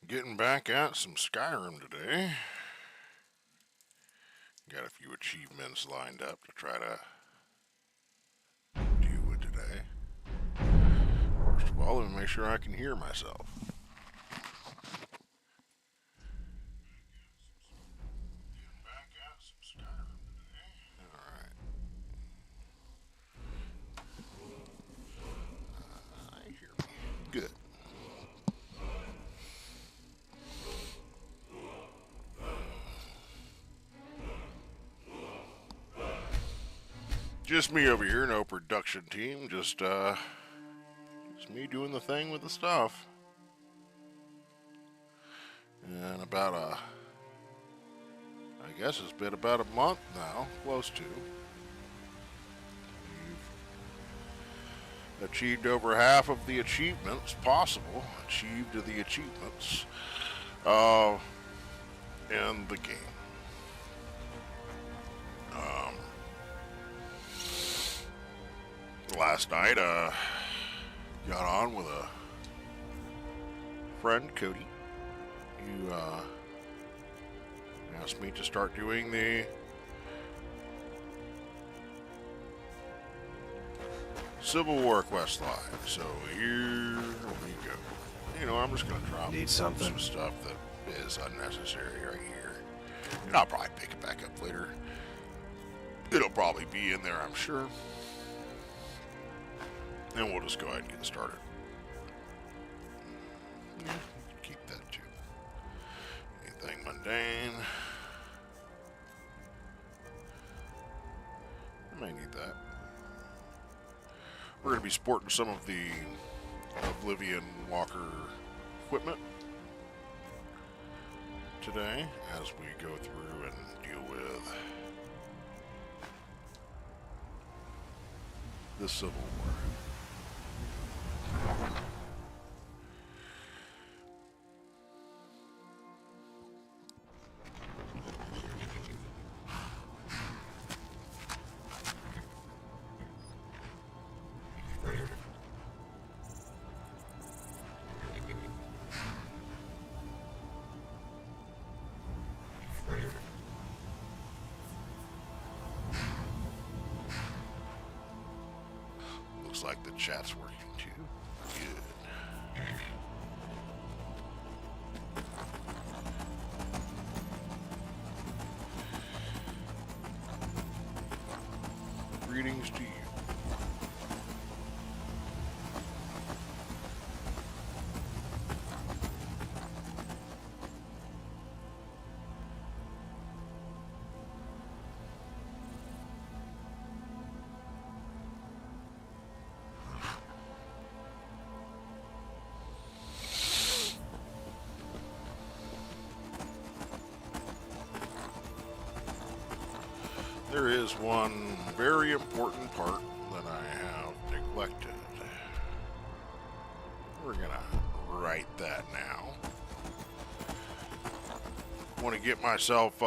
Getting back at some Skyrim today. Got a few achievements lined up to try to deal with today. First of all, let me make sure I can hear myself. Getting back at some Skyrim today. Alright. I hear me. Good. Just me over here, no production team, just me doing the thing with the stuff. And I guess it's been about a month now, close to. We've achieved over half of the achievements possible, achieved the achievements in the game. Last night, got on with a friend, Cody, who asked me to start doing the Civil War quest line. So here we go. You know, I'm just gonna drop some stuff that is unnecessary right here, and I'll probably pick it back up later. It'll probably be in there, I'm sure. And we'll just go ahead and get started. Yeah, keep that too. Anything mundane? I may need that. We're going to be sporting some of the Oblivion Walker equipment today as we go through and deal with the Civil War. Looks like the chat's working too. Good. Greetings to you. There is one very important part that I have neglected. We're gonna write that now. Want to get myself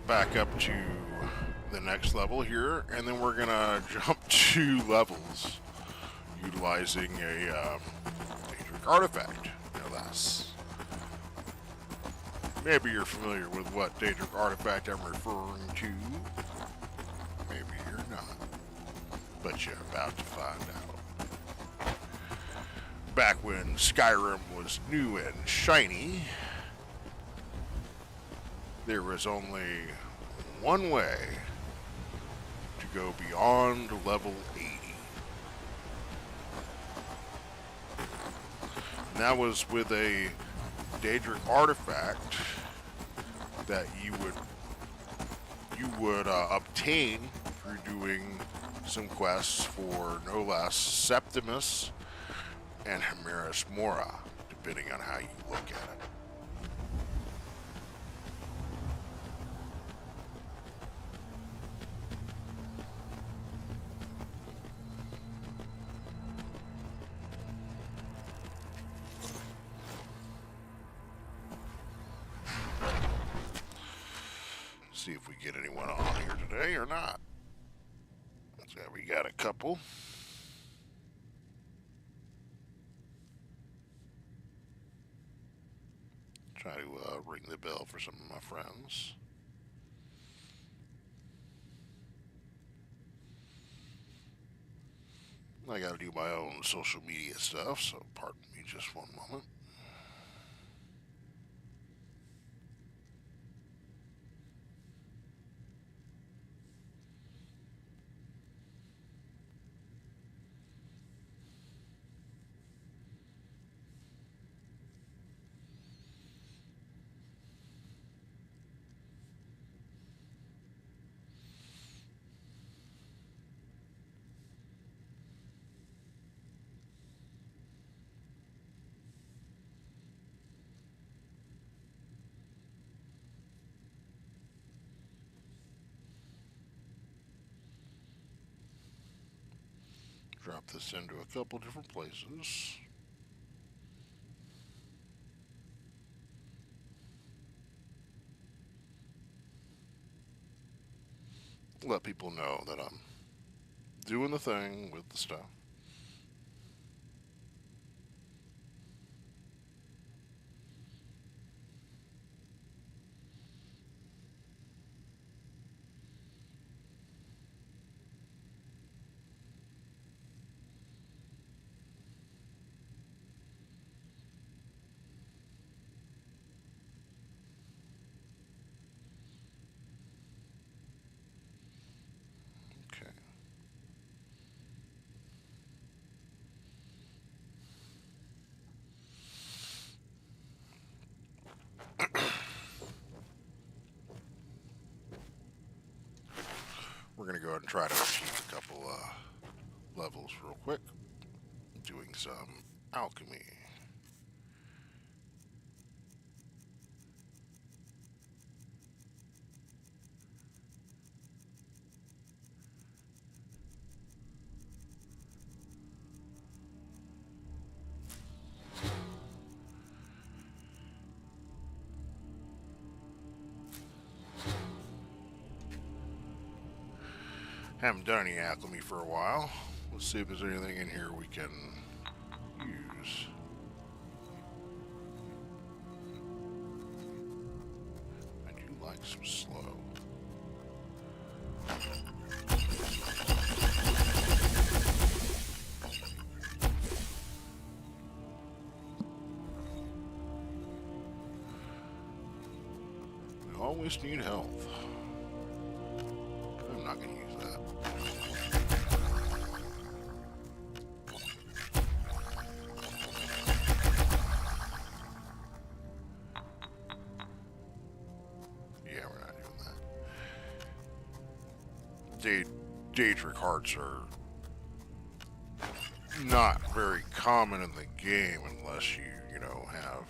back up to the next level here, and then we're gonna jump 2 levels utilizing a Daedric artifact, no less. Maybe you're familiar with what Daedric artifact I'm referring to. Maybe you're not, but you're about to find out. Back when Skyrim was new and shiny, there was only one way to go beyond level 80. And that was with a Daedric artifact that you would obtain through doing some quests for no less Septimus and Hemaris Mora, depending on how you look at it. See if we get anyone on here today or not. So we got a couple. Try to ring the bell for some of my friends. I gotta do my own social media stuff, so pardon me just one moment. Drop this into a couple different places. Let people know that I'm doing the thing with the stuff. Okay. We're going to go ahead and try to achieve a couple levels real quick. Doing some alchemy. Haven't done any alchemy for a while. Let's see if there's anything in here we can use. I do like some slow. I always need health. I'm not going to use that. Yeah, we're not doing that. Daedric hearts are not very common in the game unless you have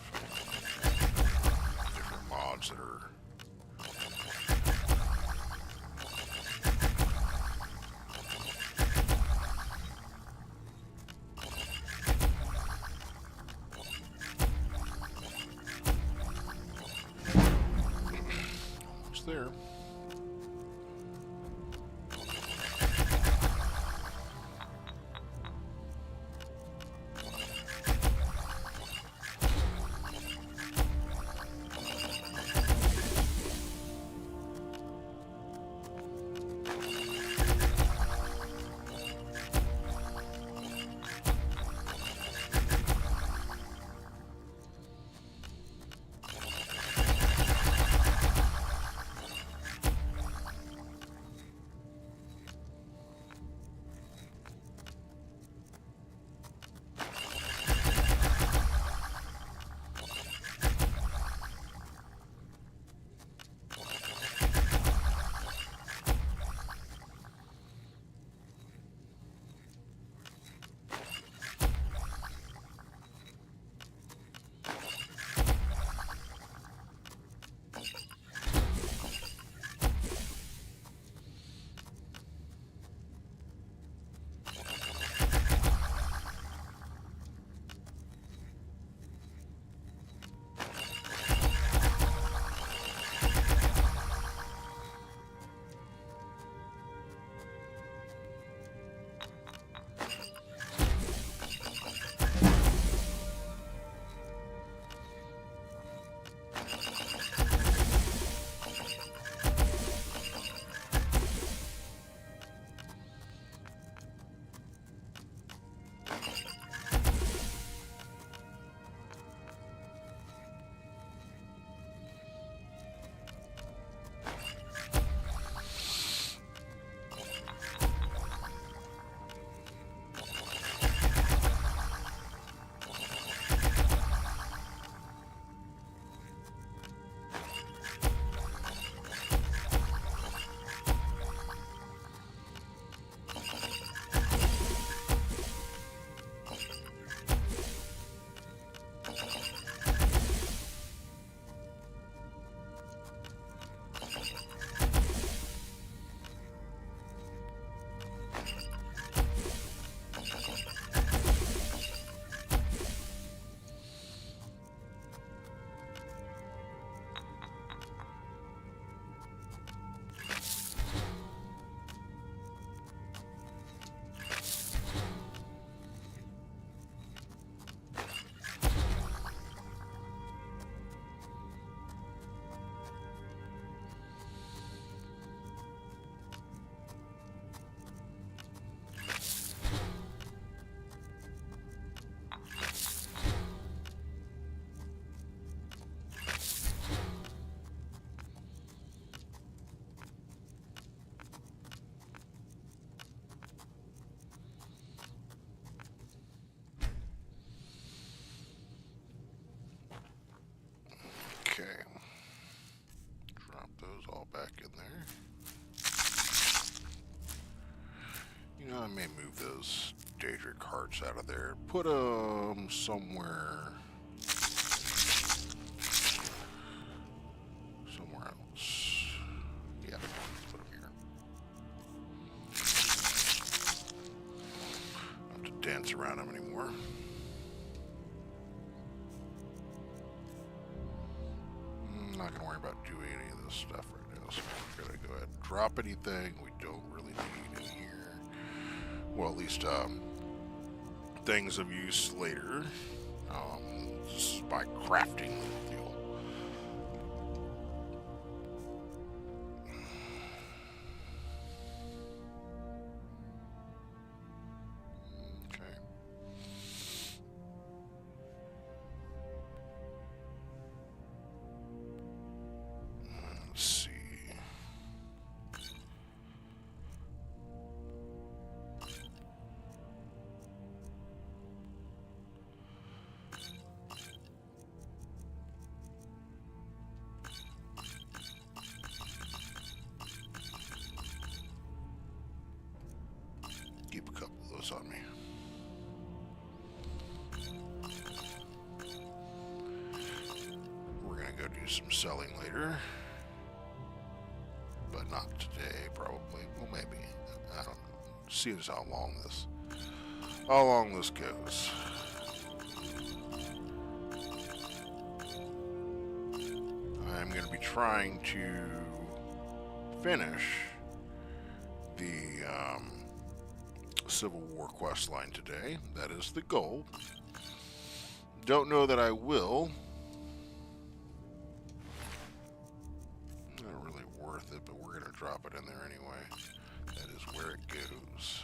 different mods that are there. all back in there. You know, I may move those Daedric hearts out of there. Put them somewhere. Somewhere else. Yeah, let's put them here. I don't have to dance around them anymore. I'm not going to worry about doing any of this stuff right now, so we're going to go ahead and drop anything we don't really need in here. Well, at least things of use later, just by crafting the deal. Okay. Let's see. Keep a couple of those on me. We're gonna go do some selling later, but not today, probably. Well, maybe. I don't know. See as how long this goes. I'm gonna be trying to finish the Civil War quest line today. That is the goal. Don't know that I will. Not really worth it, but we're going to drop it in there anyway. That is where it goes.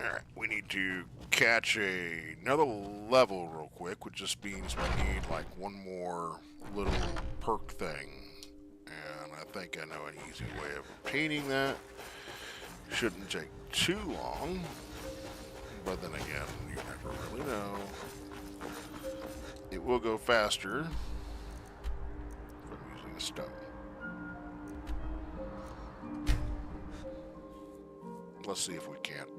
Alright, we need to catch another level real quick, which just means we need like one more little perk thing. And I think I know an easy way of obtaining that. Shouldn't take too long. But then again, you never really know. It will go faster from using a stone. Let's see if we can't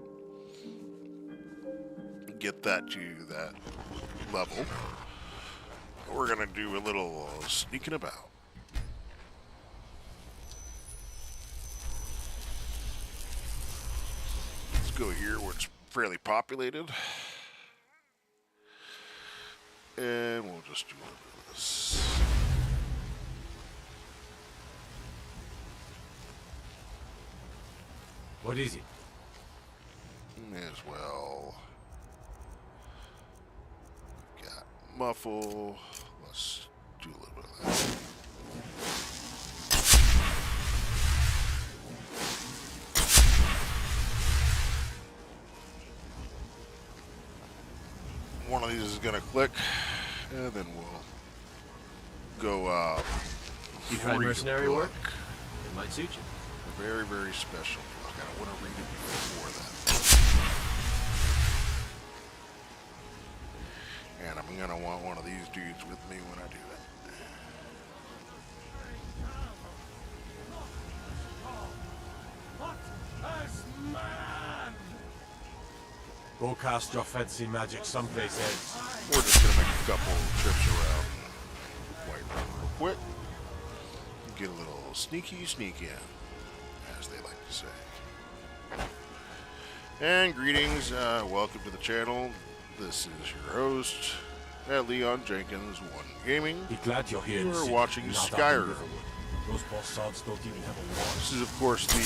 get that to that level. We're gonna do a little sneaking about. Let's go here where it's fairly populated. And we'll just do a little bit of this. What is it? May as well. We've got muffle. Let's do a little bit of that. One of these is gonna click, and then we'll go. You try mercenary work? It might suit you. A very, very special book. I want to read it before that. And I'm gonna want one of these dudes with me when I do that. Go cast your fancy magic someplace else. We're just gonna make a couple trips around Whiterun real quick. Get a little sneak in, as they like to say. And greetings, welcome to the channel. This is your host, Leon Jenkins, One Gaming. Be glad you're here. We're watching Skyrim. Those bastards don't even have a wall. This is, of course, the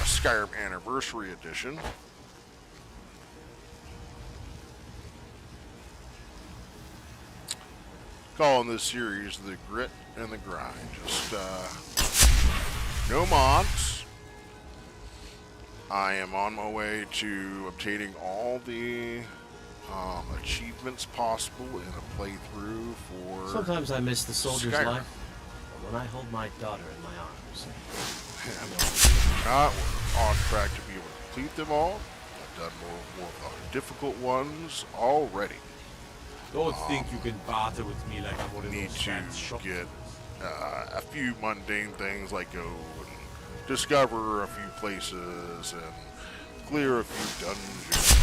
Skyrim Anniversary Edition. Calling this series the Grit and the Grind. Just no mods. I am on my way to obtaining all the achievements possible in a playthrough for Sometimes I miss the soldier's Skyrim. life, but when I hold my daughter in my arms. Not, we're on track to be able to complete them all. I've done more of the difficult ones already. Don't think you can barter with me like I'm one of Need those to fat shop. get a few mundane things like go and discover a few places and clear a few dungeons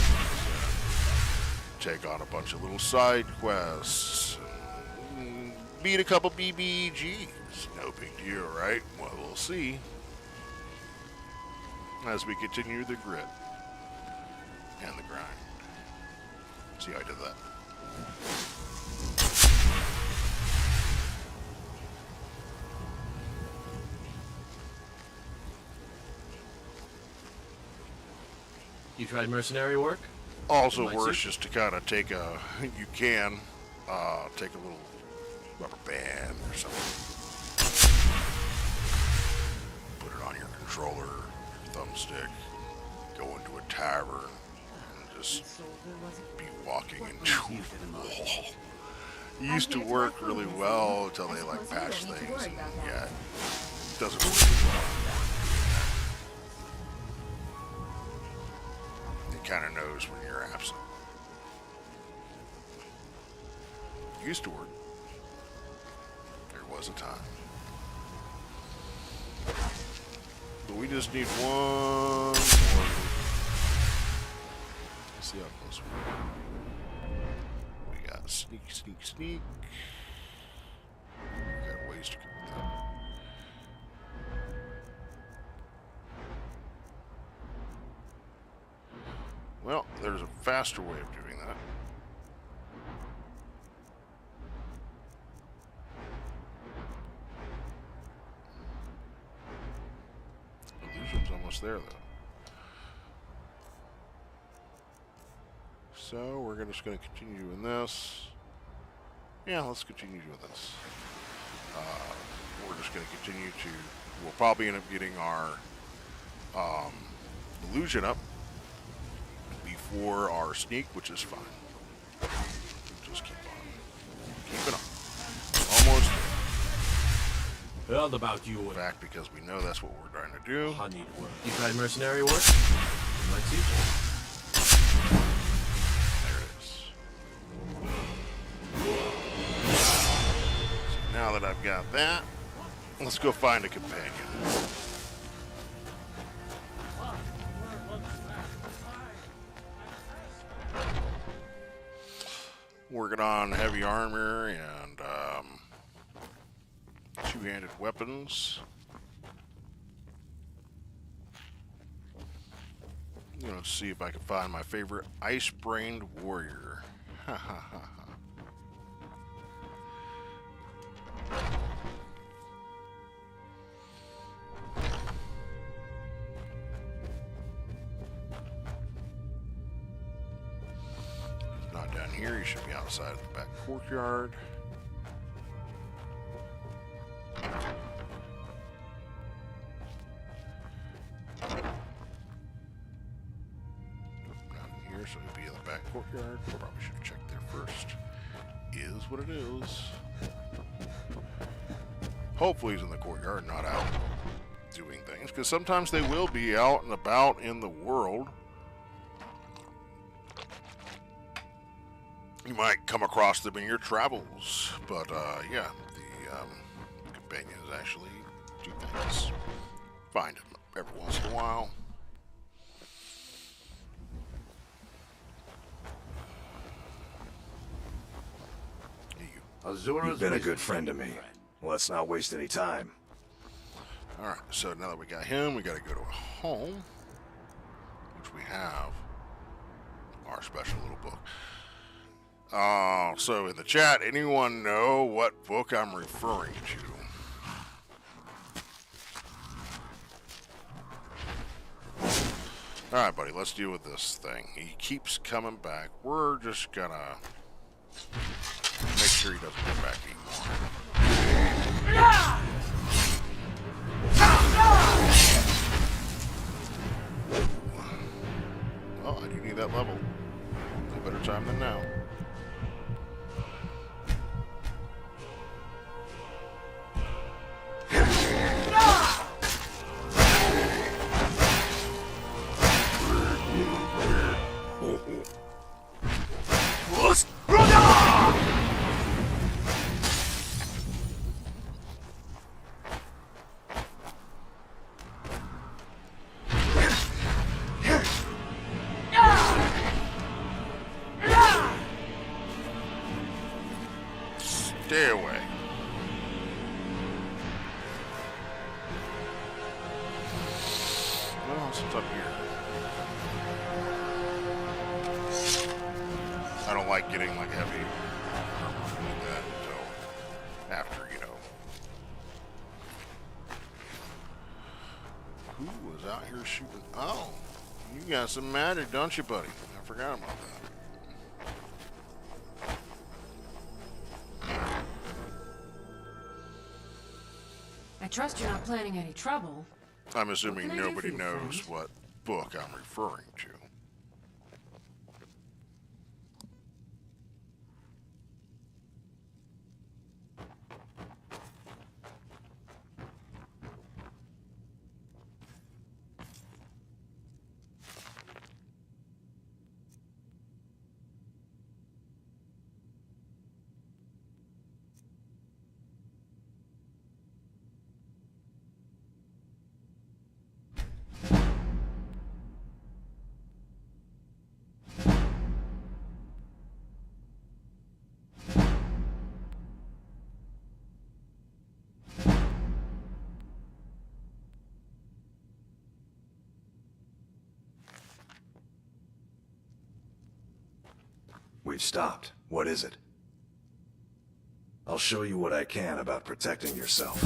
and take on a bunch of little side quests and beat a couple BBGs. No big deal, right? Well, we'll see as we continue the grit and the grind. See how I did that? You tried mercenary work? Also Might works suit. just to kind of take take a little rubber band or something, put it on your controller, your thumbstick, go into a tavern, and just be walking into a wall. It used to work really well until they like patched things, and yeah, it doesn't work as well. It kind of knows when you're absent. It used to work. There was a time. But we just need one more. Let's see how close we are. We got sneak, sneak, sneak. We got ways to go with that. Well, there's a faster way of doing that. Illusion's almost there, though. So, we're just going to continue doing this. Yeah, let's continue doing this. We're just going to continue to... We'll probably end up getting our illusion up before our sneak, which is fine. Just keep on. Keep it on. Almost there. Heard about you In and fact, because we know that's what we're trying to do. honeyed work. You tried mercenary work? Might suit you. There it is. So now that I've got that, let's go find a companion. Working on heavy armor and two-handed weapons. I'm gonna see if I can find my favorite ice-brained warrior. Ha ha ha ha. He's not down here. He should be outside of the back courtyard. Not in here, so he'll be in the back courtyard. Probably should have checked there first. Is what it is. Hopefully he's in the courtyard, not out doing things, because sometimes they will be out and about in the world. You might come across them in your travels, but yeah, the companions actually do things. Find them every once in a while. You've been a good friend to me. Let's not waste any time. Alright, so now that we got him, we gotta go to a home, which we have our special little book. So in the chat, anyone know what book I'm referring to? Alright, buddy, let's deal with this thing. He keeps coming back. We're just gonna make sure he doesn't come back anymore. Well, I do need that level. No better time than now. once it's up here. I don't like getting like heavy armor like that until after, you know. Who was out here shooting? Oh, you got some magic, don't you, buddy? I forgot about that. I trust you're not planning any trouble. I'm assuming What can I do nobody for you, knows friend? what book I'm referring to. We've stopped. What is it? I'll show you what I can about protecting yourself.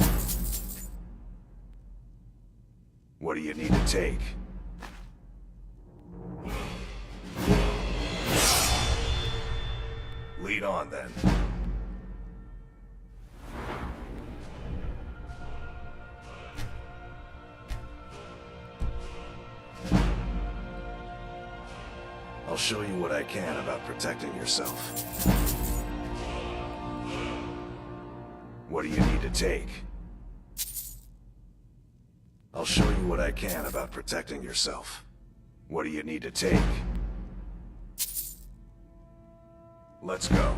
What do you need to take? Lead on, then. I'll show you what I can about protecting yourself. What do you need to take? I'll show you what I can about protecting yourself. What do you need to take? Let's go.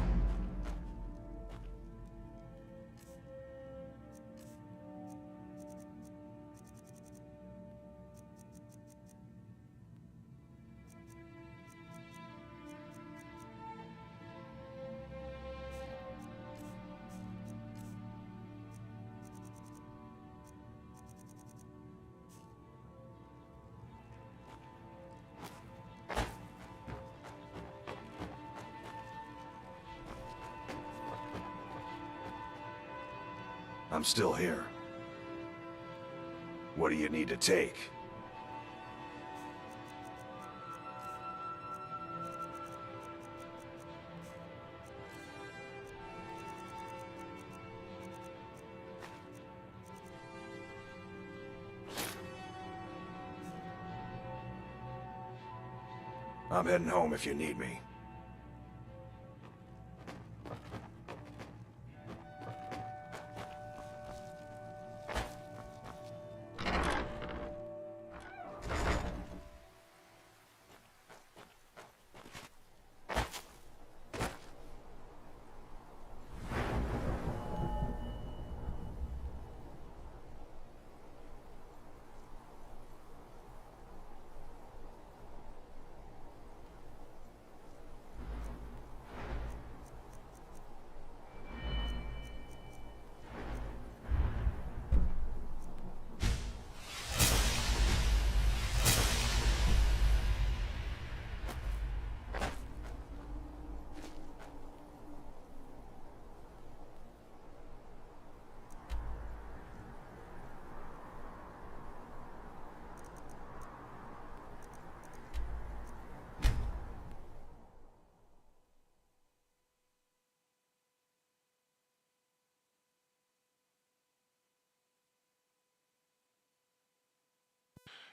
I'm still here. What do you need to take? I'm heading home if you need me.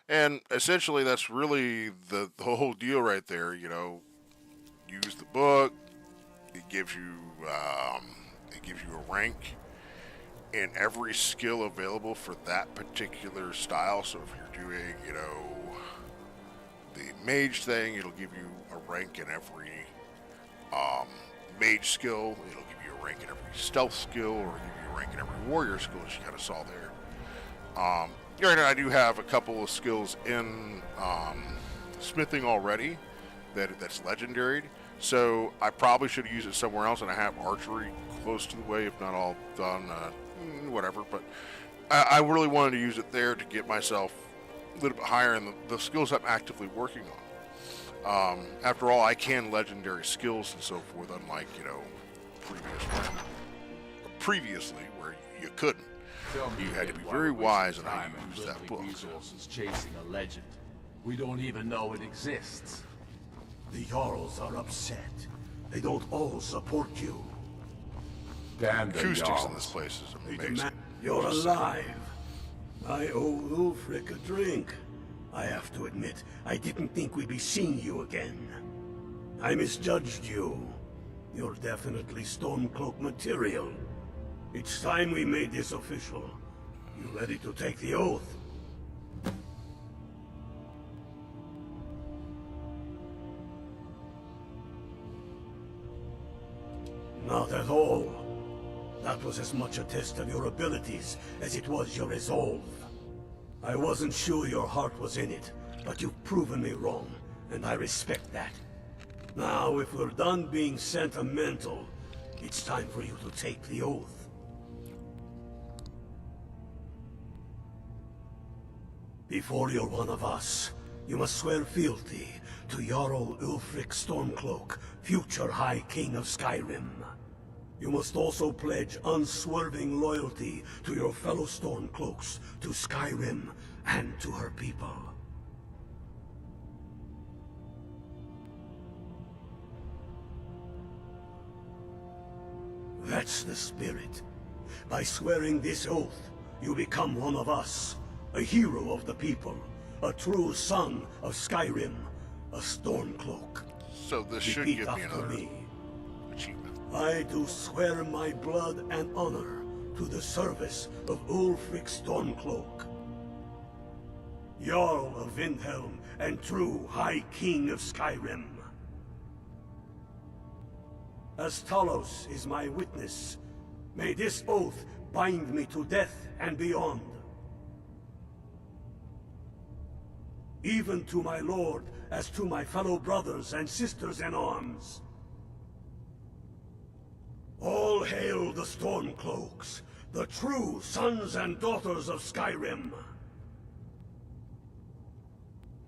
And essentially, that's really the whole deal right there. You know, use the book. It gives you a rank in every skill available for that particular style. So if you're doing, you know, the mage thing, it'll give you a rank in every mage skill. It'll give you a rank in every stealth skill, or give you a rank in every warrior skill, as you kind of saw there. Right, I do have a couple of skills in smithing already that's legendary, so I probably should use it somewhere else, and I have archery close to the way, if not all done, whatever, but I really wanted to use it there to get myself little bit higher in the skills I'm actively working on. After all, I can legendary skills and so forth, unlike, you know, previously where you couldn't. You had to be very wise on how you use that book. Resources chasing a legend. We don't even know it exists. The Jarls are upset. They don't all support you. Damn the Acoustics Jarls. in this place is amazing. You're alive. I owe Ulfric a drink. I have to admit, I didn't think we'd be seeing you again. I misjudged you. You're definitely Stormcloak material. It's time we made this official. You ready to take the oath? Not at all. That was as much a test of your abilities as it was your resolve. I wasn't sure your heart was in it, but you've proven me wrong, and I respect that. Now, if we're done being sentimental, it's time for you to take the oath. Before you're one of us, you must swear fealty to Jarl Ulfric Stormcloak, future High King of Skyrim. You must also pledge unswerving loyalty to your fellow Stormcloaks, to Skyrim, and to her people. That's the spirit. By swearing this oath, you become one of us, a hero of the people, a true son of Skyrim, a Stormcloak. So this should Repeat give me after another me. achievement. I do swear my blood and honor to the service of Ulfric Stormcloak, Jarl of Windhelm and true High King of Skyrim. As Talos is my witness, may this oath bind me to death and beyond. Even to my lord, as to my fellow brothers and sisters in arms. All hail the Stormcloaks, the true sons and daughters of Skyrim.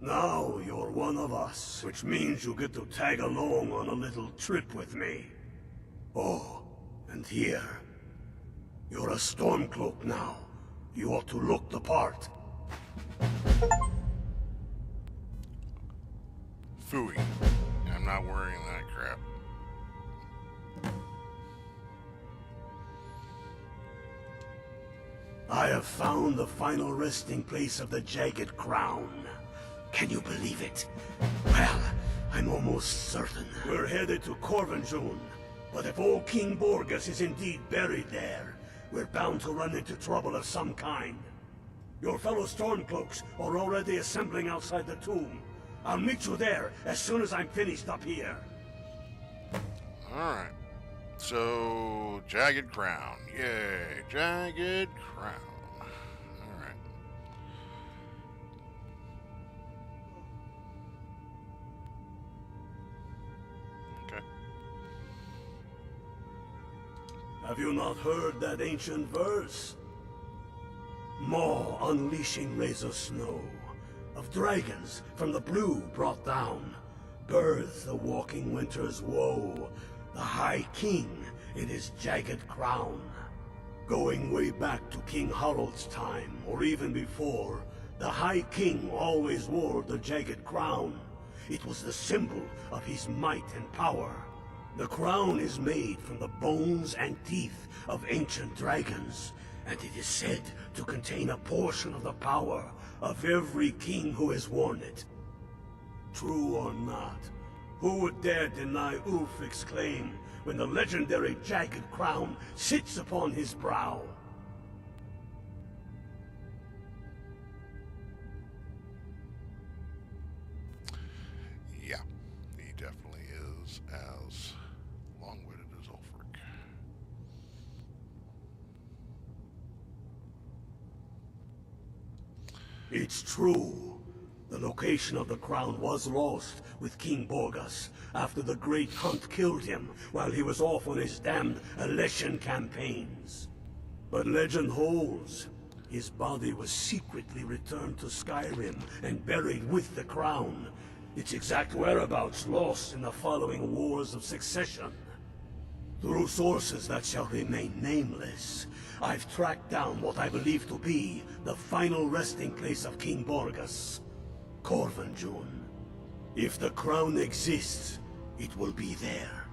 Now you're one of us, which means you get to tag along on a little trip with me. Oh, and here. You're a Stormcloak now. You ought to look the part. Phooey. I'm not wearing that crap. I have found the final resting place of the Jagged Crown. Can you believe it? Well, I'm almost certain. We're headed to Corvinjune, but if old King Borgus is indeed buried there, we're bound to run into trouble of some kind. Your fellow Stormcloaks are already assembling outside the tomb. I'll meet you there as soon as I'm finished up here. Alright. So, Jagged Crown. Yay, Jagged Crown. Alright. Okay. Have you not heard that ancient verse? Maw unleashing rays of snow, of dragons from the blue brought down, birth the walking winter's woe, the High King in his jagged crown. Going way back to King Harald's time, or even before, the High King always wore the jagged crown. It was the symbol of his might and power. The crown is made from the bones and teeth of ancient dragons, and it is said to contain a portion of the power of every king who has worn it. True or not, who would dare deny Ulfric's claim when the legendary Jagged Crown sits upon his brow? Yeah, he definitely is as long-witted as Ulfric. It's true. The location of the crown was lost with King Borgus after the Great Hunt killed him while he was off on his damned Alessian campaigns. But legend holds, His body was secretly returned to Skyrim and buried with the crown. Its exact whereabouts lost in the following Wars of Succession. Through sources that shall remain nameless, I've tracked down what I believe to be the final resting place of King Borgus, Corvanjun. If the crown exists, it will be there.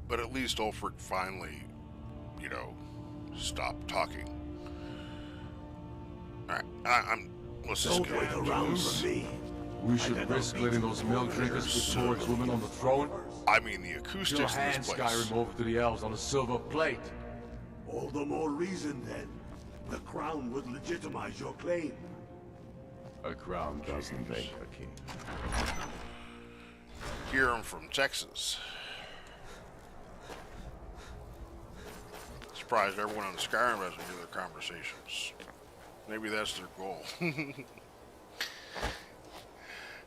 But at least Ulfric finally, you know, stopped talking. Alright, let's just Don't go wait ahead and do around this. for me. We should risk letting those milk drinkers put Torch's women on the throne. I mean, the You'll acoustics in hand this place. Skyrim over to the elves on a silver plate. All the more reason then. The crown would legitimize your claim. A crown doesn't make a king. Here I'm from Texas. Surprised everyone on Skyrim doesn't do their conversations. Maybe that's their goal.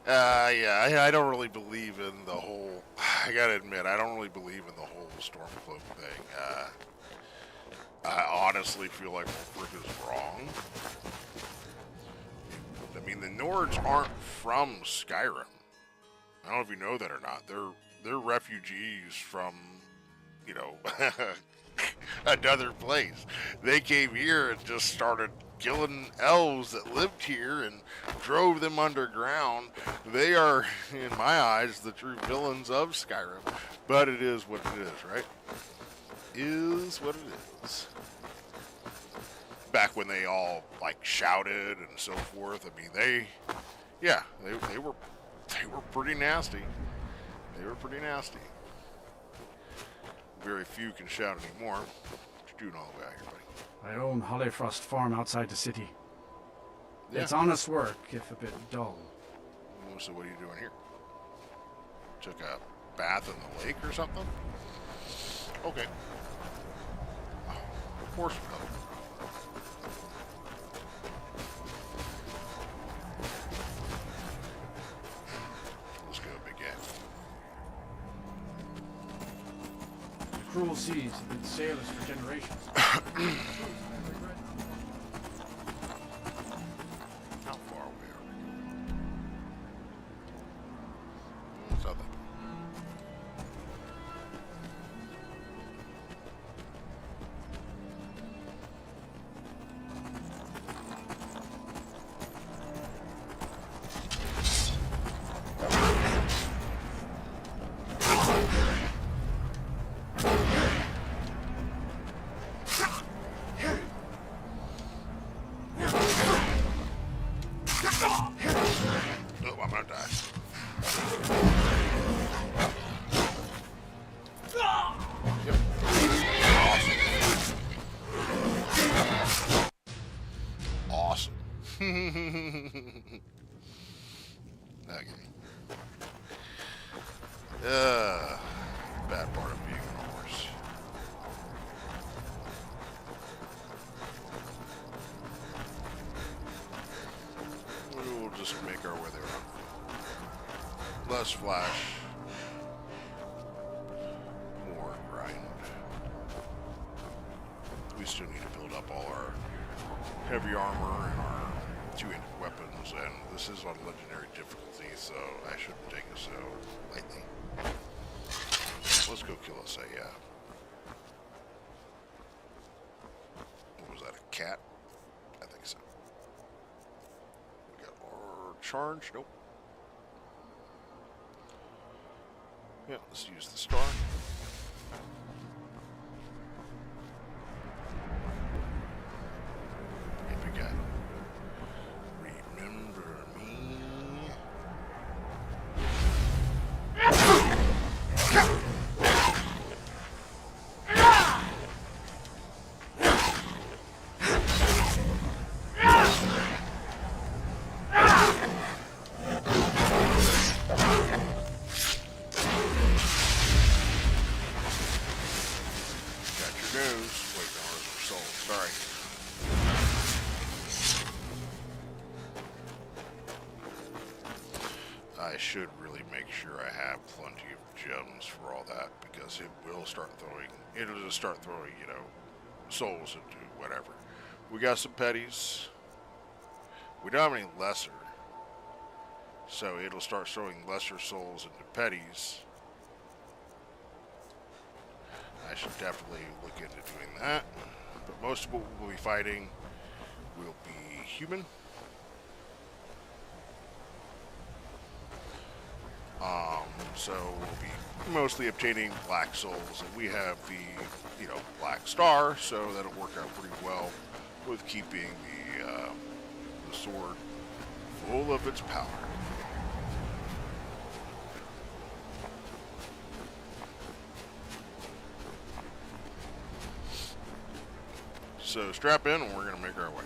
Yeah, I don't really believe in the whole... I gotta admit, I don't really believe in the whole Stormcloak thing. I honestly feel like Ulfric is wrong. I mean, the Nords aren't from Skyrim. I don't know if you know that or not. They're refugees from, you know, another place. They came here and just started killing elves that lived here and drove them underground. They are, in my eyes, the true villains of Skyrim. But it is what it is, right? Is what it is. Back when they all like shouted and so forth. I mean, they were pretty nasty. They were pretty nasty. Very few can shout anymore. What you doing all the way out here, buddy? I own Hollyfrost Farm outside the city. Yeah. It's honest work, if a bit dull. So what are you doing here? Took a bath in the lake or something? Okay. Of course we will. Let's go, big guy. The cruel seas have been sailors for generations. How far away are we? What's up there? Oh, I'm gonna die. Yep. Awesome. Okay. Bad part of being a horse. We'll just make our way there. Less flash. More grind. We still need to build up all our heavy armor and our two-handed weapons, and this is on legendary difficulty, so I shouldn't take it so lightly. Let's go kill us a, what was that, a cat? I think so. We got our charge, nope. Yeah, let's use the star. Hey, big guy. Remember me. Got your nose. Wait, no, those are souls. Sorry. I should really make sure I have plenty of gems for all that, because it will start throwing, it'll just start throwing, you know, souls into whatever. We got some petties. We don't have any lesser. So it'll start showing lesser souls into petties. I should definitely look into doing that. But most of what we'll be fighting will be human. So we'll be mostly obtaining black souls, and we have the, you know, black star, so that'll work out pretty well with keeping the sword full of its power. So strap in, and we're gonna make our way.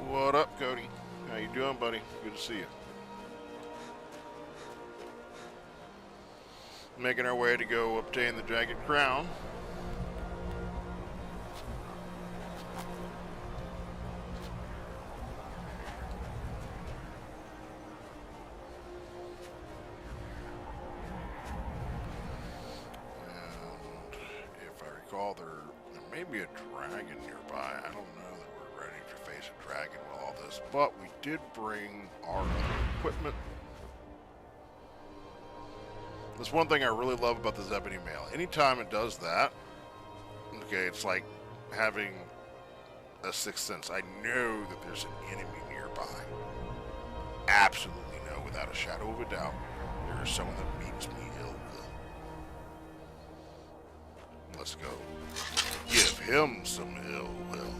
What up, Cody? How you doing, buddy? Good to see you. Making our way to go obtain the Jagged Crown. And if I recall, there may be a dragon nearby. I don't know that we're ready to face a dragon with all this, but we did bring our other equipment. That's one thing I really love about this ebony mail. Anytime it does that, okay, it's like having a sixth sense. I know that there's an enemy nearby. Absolutely know, without a shadow of a doubt, there is someone that means me ill will. Let's go give him some ill will.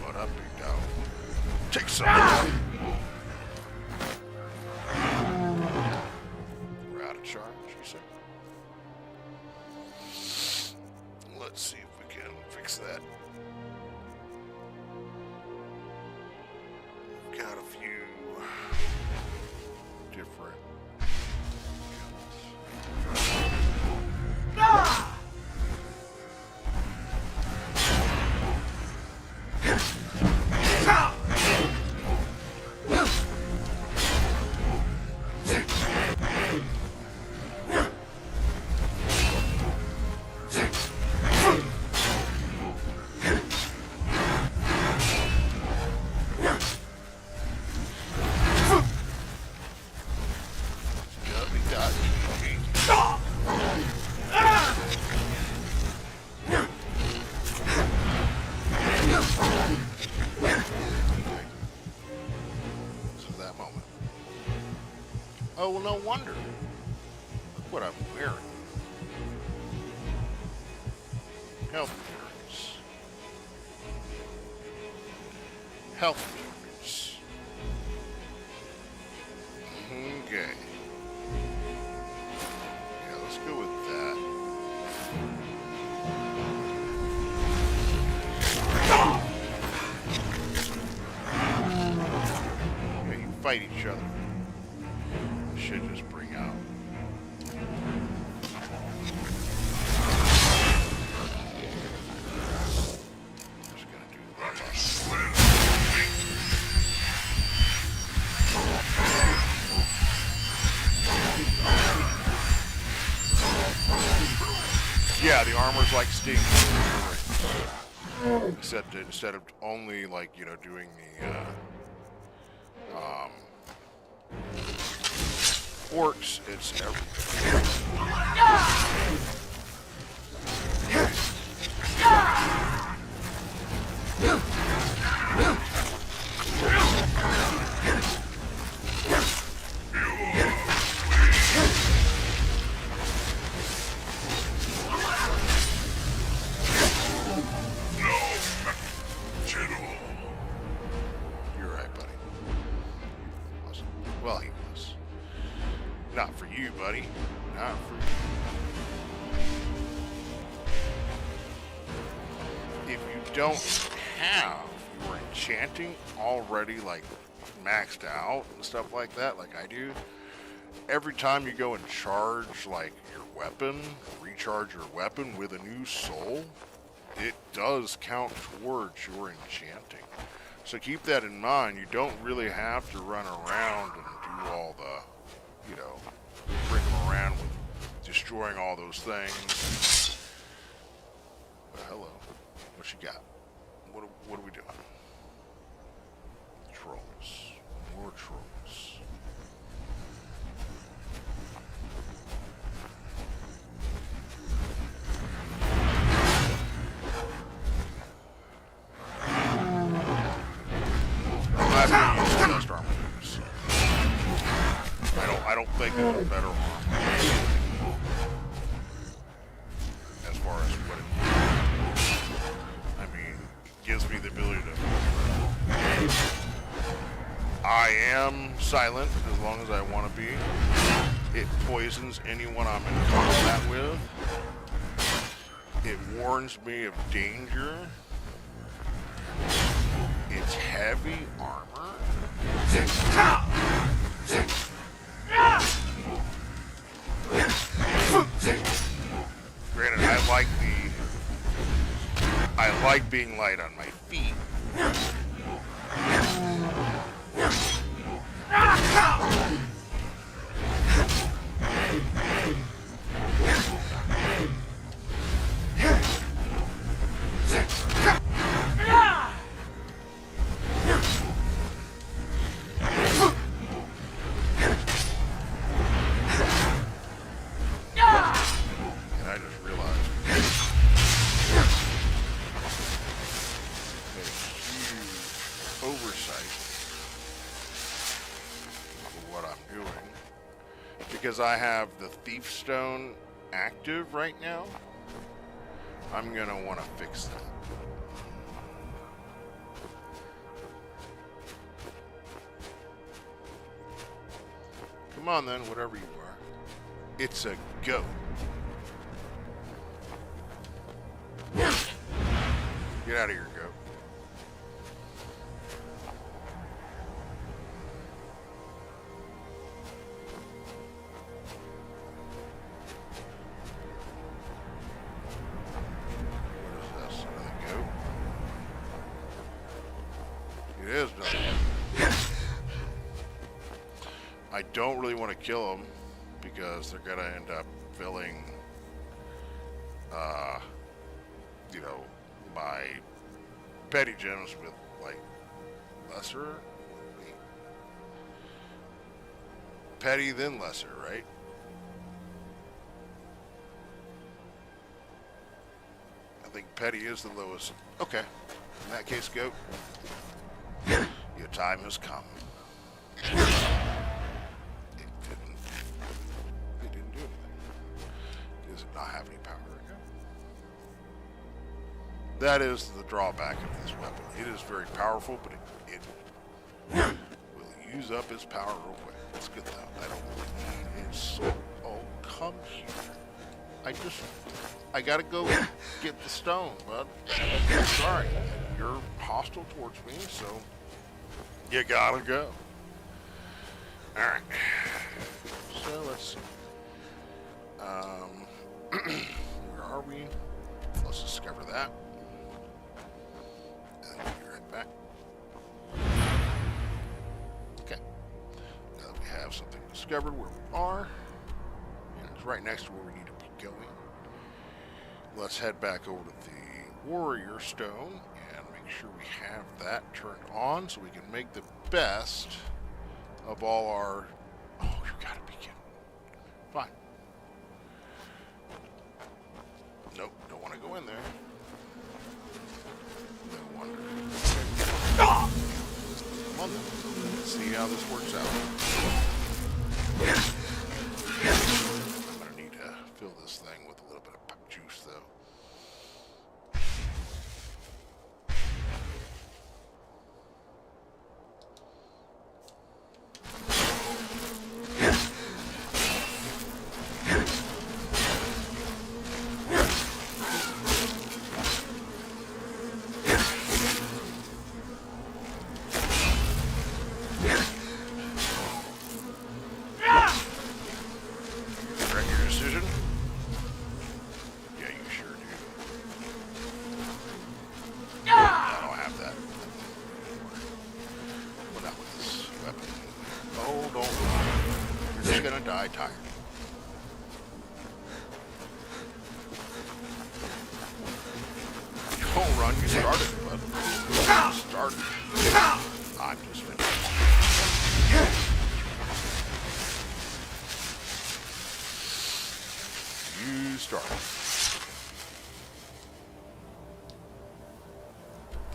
What up, big dog? Take some. We're out of charge, you say? Let's see if we can fix that. We've got a few different Oh, well, no wonder. Look what I'm wearing. Health clearance. health meters. Okay. Yeah, let's go with that. Yeah, you fight each other. Should just bring out. Just gonna do that. Yeah, the armor's like Sting. Except instead of only like, you know, doing the orcs, it's everything. You're right, buddy. Well, he was. Not for you, buddy. Not for you. If you don't have your enchanting already, like, maxed out and stuff like that, like I do, every time you go and charge, like, your weapon, recharge your weapon with a new soul, it does count towards your enchanting. So keep that in mind. You don't really have to run around and do all the, you know, bring them around with destroying all those things. Well, hello. What you got? What are we doing? Trolls. More trolls. I'm gonna use the best armor moves. I don't think there's a better armor. As far as what it I mean, it gives me the ability to I am silent as long as I want to be. It poisons anyone I'm in combat with. It warns me of danger. It's heavy armor. Granted, I like being light on my feet. And I just realized a huge oversight for what I'm doing, because I have the Thief Stone active right now. I'm gonna want to fix that. Come on then, whatever you are. It's a goat. Get out of here, goat. What is this? Another goat? It is another goat. I don't really want to kill them because they're gonna end up filling, you know, my petty gems with like lesser, petty then lesser, right? I think petty is the lowest. Okay, in that case, goat, your time has come. Does it not have any power again? That is the drawback of this weapon. It is very powerful, but it will use up its power real quick. It's good though. I don't need its sword. Oh, come here. I gotta go get the stone, bud. Sorry. You're hostile towards me, so you gotta go. Alright. So let's see. Where are we? Let's discover that. And then we'll be right back. Okay. Now that we have something discovered where we are, and it's right next to where we need to be going, let's head back over to the Warrior Stone and make sure we have that turned on so we can make the best of all our... Oh, you gotta be kidding. Fine. Nope, don't want to go in there. No wonder. Come on then. Let's see how this works out. I'm gonna need to fill this thing with a little bit of juice though.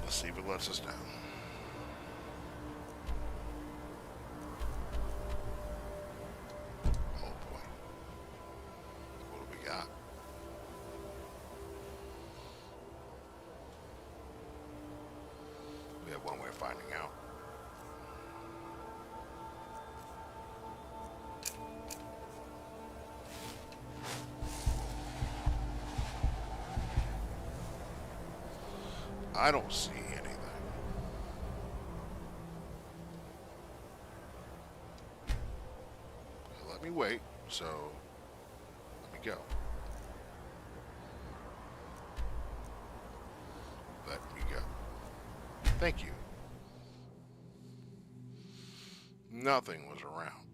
Let's see if it lets us down. Oh boy. What do we got? We have one way of finding out. I don't see anything. Let me wait, so let me go. Let me go. Thank you. Nothing was around.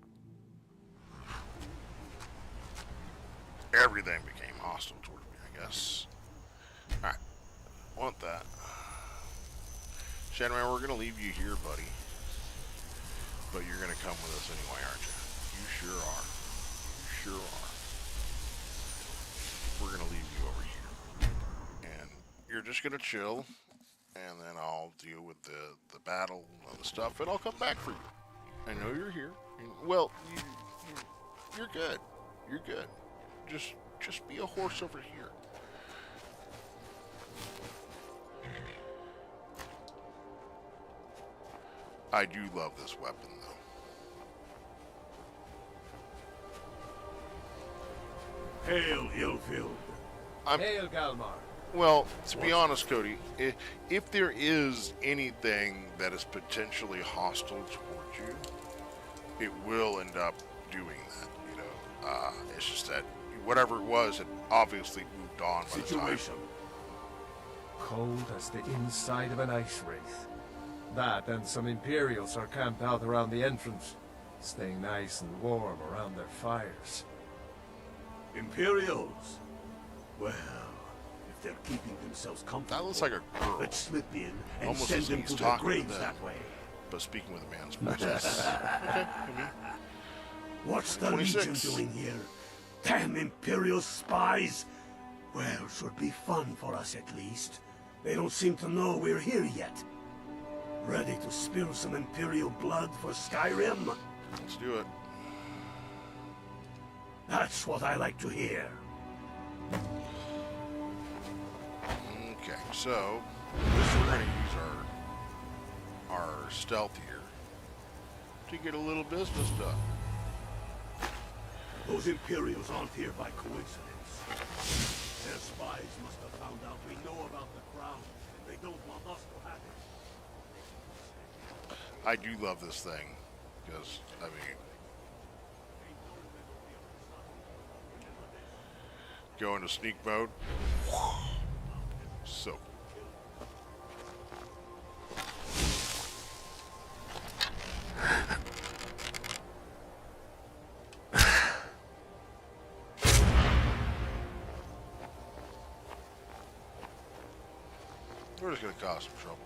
Everything became hostile toward me, I guess. Alright. Want that. Shadowman, we're gonna leave you here, buddy. But you're gonna come with us anyway, aren't you? You sure are. You sure are. We're gonna leave you over here. And you're just gonna chill, and then I'll deal with the battle and the stuff, and I'll come back for you. I know you're here. Well, you're good. You're good. Just be a horse over here. I do love this weapon, though. Hail, Illfield. Hail, Galmar. Well, to be honest, Cody, if there is anything that is potentially hostile towards you, it will end up doing that, you know. It's just that whatever it was, it obviously moved on by the time. Cold as the inside of an ice wraith. That and some Imperials are camped out around the entrance, staying nice and warm around their fires. Imperials? Well, if they're keeping themselves comfortable, That looks like a girl. let's slip in and Almost send as them he's to their talking to graves them. that way. But speaking with a man's voice. Okay, What's the 26. Legion doing here? Damn Imperial spies! Well, should be fun for us at least. They don't seem to know we're here yet. Ready to spill some Imperial blood for Skyrim? let's do it. That's what I like to hear. Okay, so we're going to use our stealth here to get a little business done. Those Imperials aren't here by coincidence. Their spies must have found out we know about the crown, and they don't want us to have it. I do love this thing, because, I mean, go into sneak mode. So cool. We're just going to cause some trouble.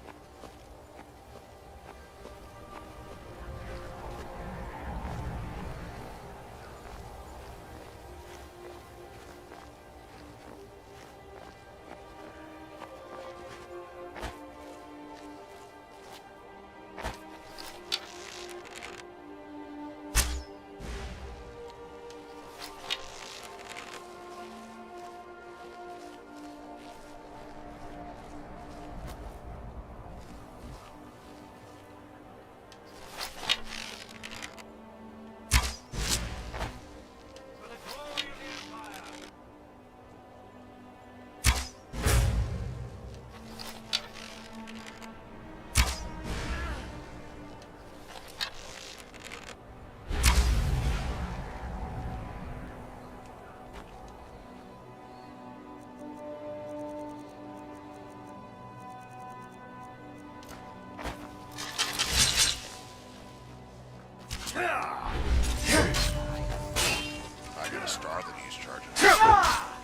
I got a star that he's charging.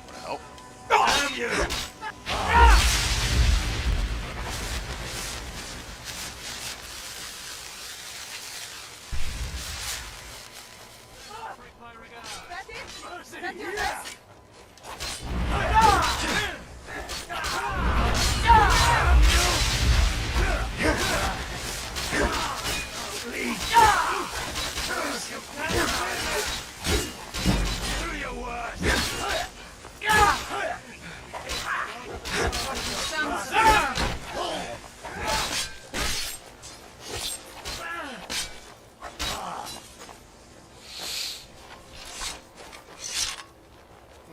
Wanna help? Damn you!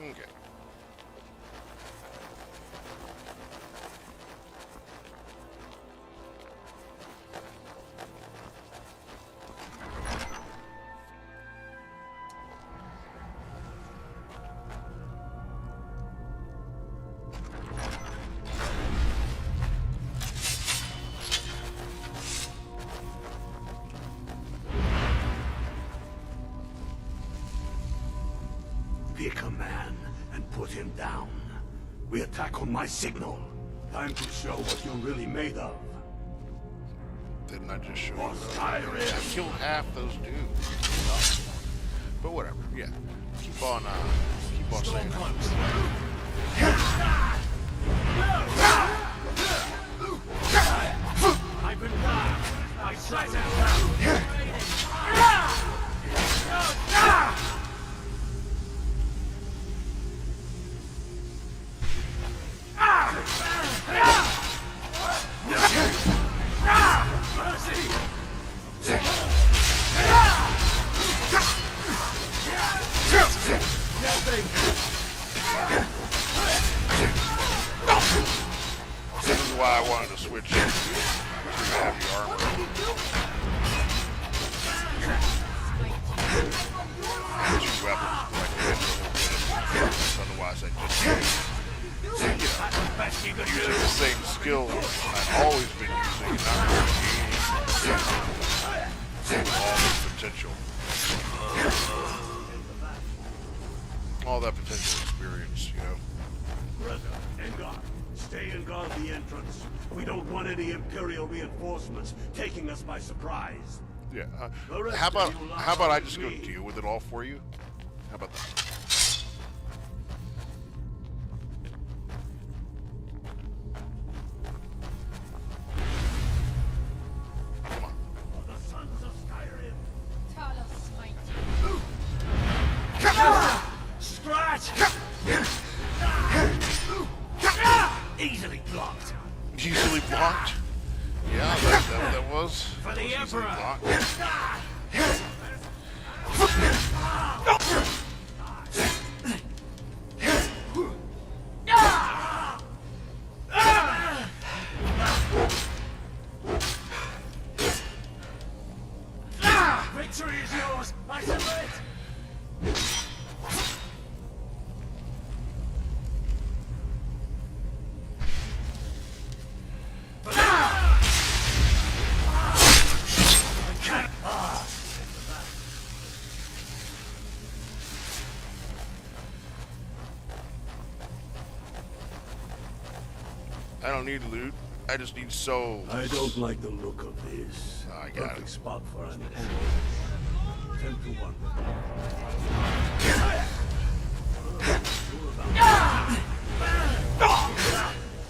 Okay. Pick a man and put him down. We attack on my signal. Time to show what you're really made of. Didn't I just show you? Skyrim. I killed half those dudes. But whatever, yeah. Keep on saying I've been down. I sight out. This is why I wanted to switch to heavy armor. Two weapons otherwise I just using the same skill I've always been using and not really gaining all the potential. All that potential experience, you know. Greta, Engar, stay and guard the entrance. We don't want any Imperial reinforcements taking us by surprise. Yeah. How about I just go deal with it all for you? How about that? Come on. The sons of Skyrim. Talos might. Scratch! Easily blocked. Easily blocked? Yeah, that was. For the easily Emperor. blocked. Victory is yours. I submit. I don't need loot. I just need souls. I don't like the look of this. I got Perfect it. spot for an enemy. 10 to 1.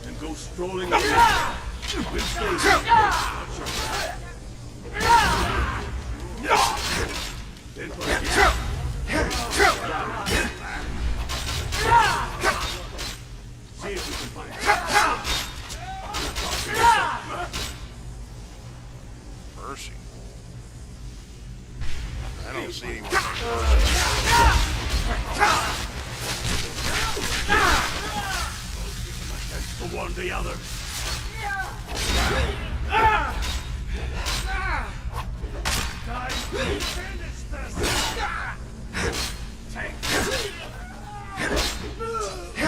And go strolling away. We'll stay see if we can find Mercy. I don't see anyone. to one the other.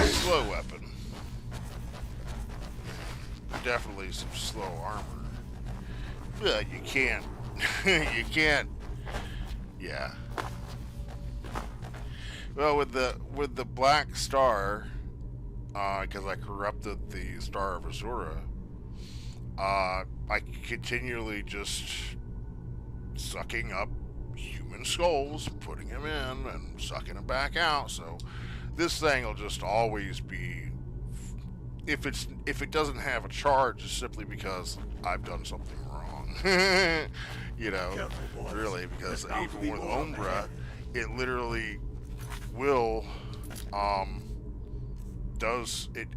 Slow weapon. Definitely some slow armor. But you can't. You can't. Yeah. Well, with the black star, because I corrupted the Star of Azura, I continually just sucking up human skulls, putting them in, and sucking them back out. So this thing will just always be. If it doesn't have a charge, it's simply because I've done something wrong. You know, really, because even with Umbra, it literally will does it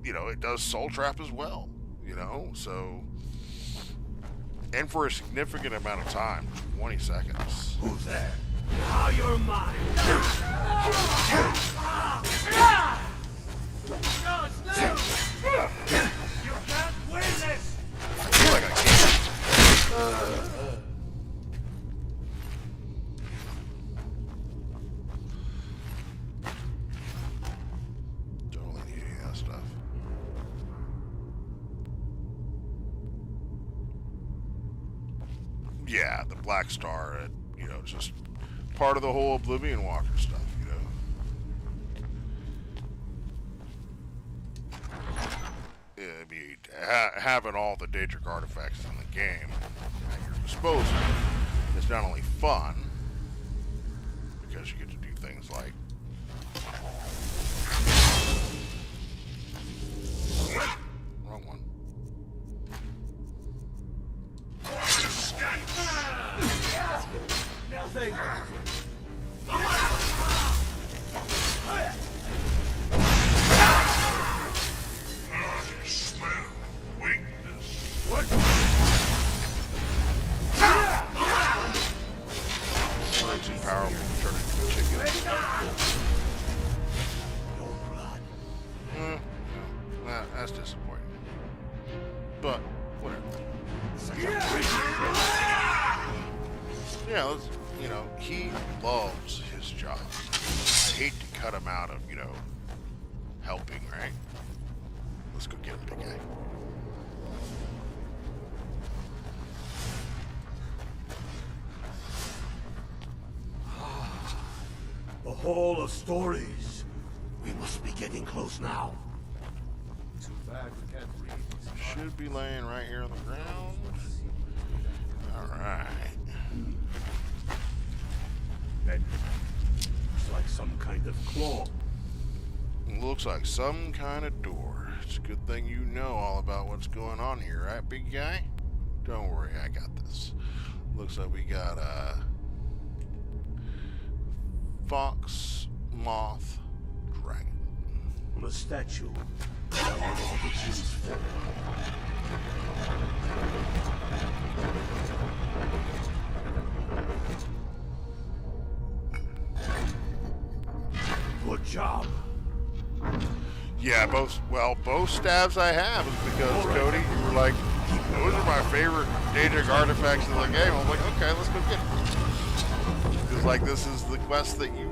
you know, it does soul trap as well, you know, so, and for a significant amount of time, 20 seconds. Who's there? Now you're mine. You can't win this. I feel like I can't. Don't need any of that stuff. Yeah, the Black Star, you know, just part of the whole Oblivion Walker stuff, you know. I mean, having all the Daedric artifacts in the game at your disposal is not only fun, because you get to do things like wrong one. Nothing. What? Way too powerful to turn into a chicken. No blood. That's disappointing. But whatever. Yeah, let's, you know, he loves his job. I hate to cut him out of, you know, helping, right? Let's go get him, big guy. The Hall of Stories. We must be getting close now. Too bad we can't read these. Should be laying right here on the ground. Alright. Looks like some kind of claw. Looks like some kind of door. It's a good thing you know all about what's going on here, right, big guy? Don't worry, I got this. Looks like we got a fox, moth, dragon. On a statue. Yeah, both stabs I have is because, Cody, you were like, those are my favorite Daedric artifacts in the game. I'm like, okay, let's go get it. Because, like, this is the quest that you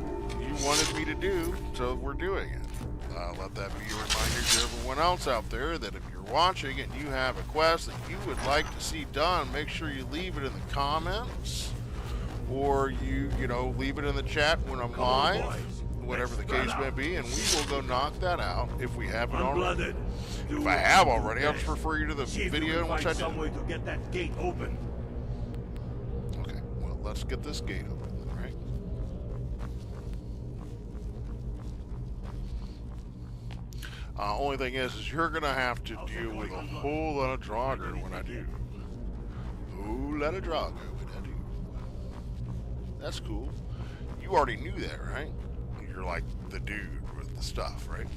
wanted me to do, so we're doing it. Let that be a reminder to everyone else out there that if you're watching and you have a quest that you would like to see done, make sure you leave it in the comments, or you leave it in the chat when I'm live, whatever the case may be, and we will go knock that out if we haven't already. If I have already, I'll just refer you to the video in which I did. Some way to get that gate open. Okay, well, let's get this gate open then, right? Only thing is you're gonna have to deal with a whole lot of Draugr when I do. A whole lot of Draugr when I do. That's cool. You already knew that, right? You're like the dude with the stuff, right?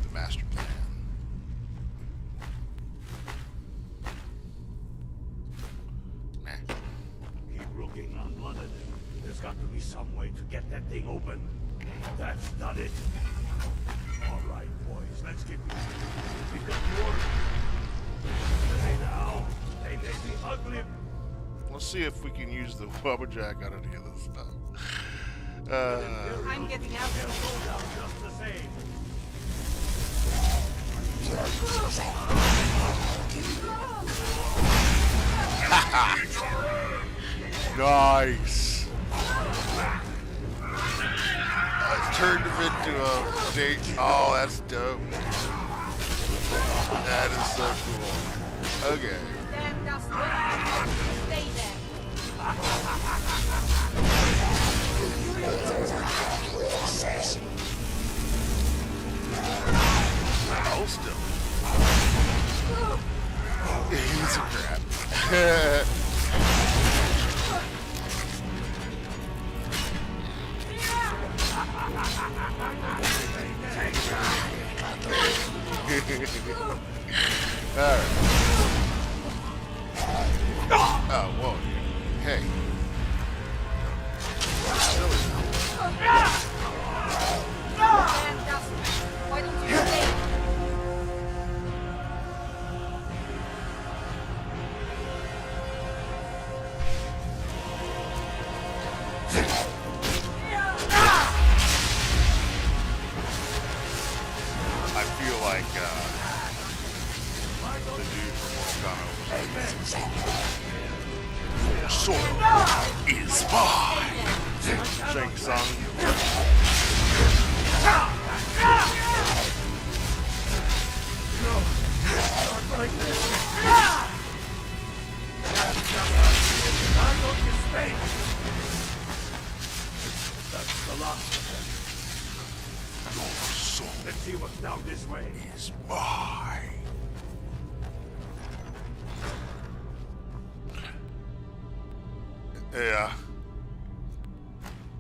The master plan. Nah. Keep looking, unblooded. There's got to be some way to get that thing open. That's not it. All right, boys, let's get moving. We got more. Hey now, they may be ugly. Let's see if we can use the Wubbajack on any of this stuff. I'm getting out. They'll go down just the same. Nice. I turned him into a date. Oh, that's dope. That is so cool. Okay. Stand just wait. Stay there. Hold still. He's a crap. Alright. Oh, whoa. Hey. Stand just. Why don't you stay? I feel like the dude from Mortal Kombat was sword is mine. Shang Tsung. That's the last of them. Your soul Let's see what's down this way. is mine. Yeah.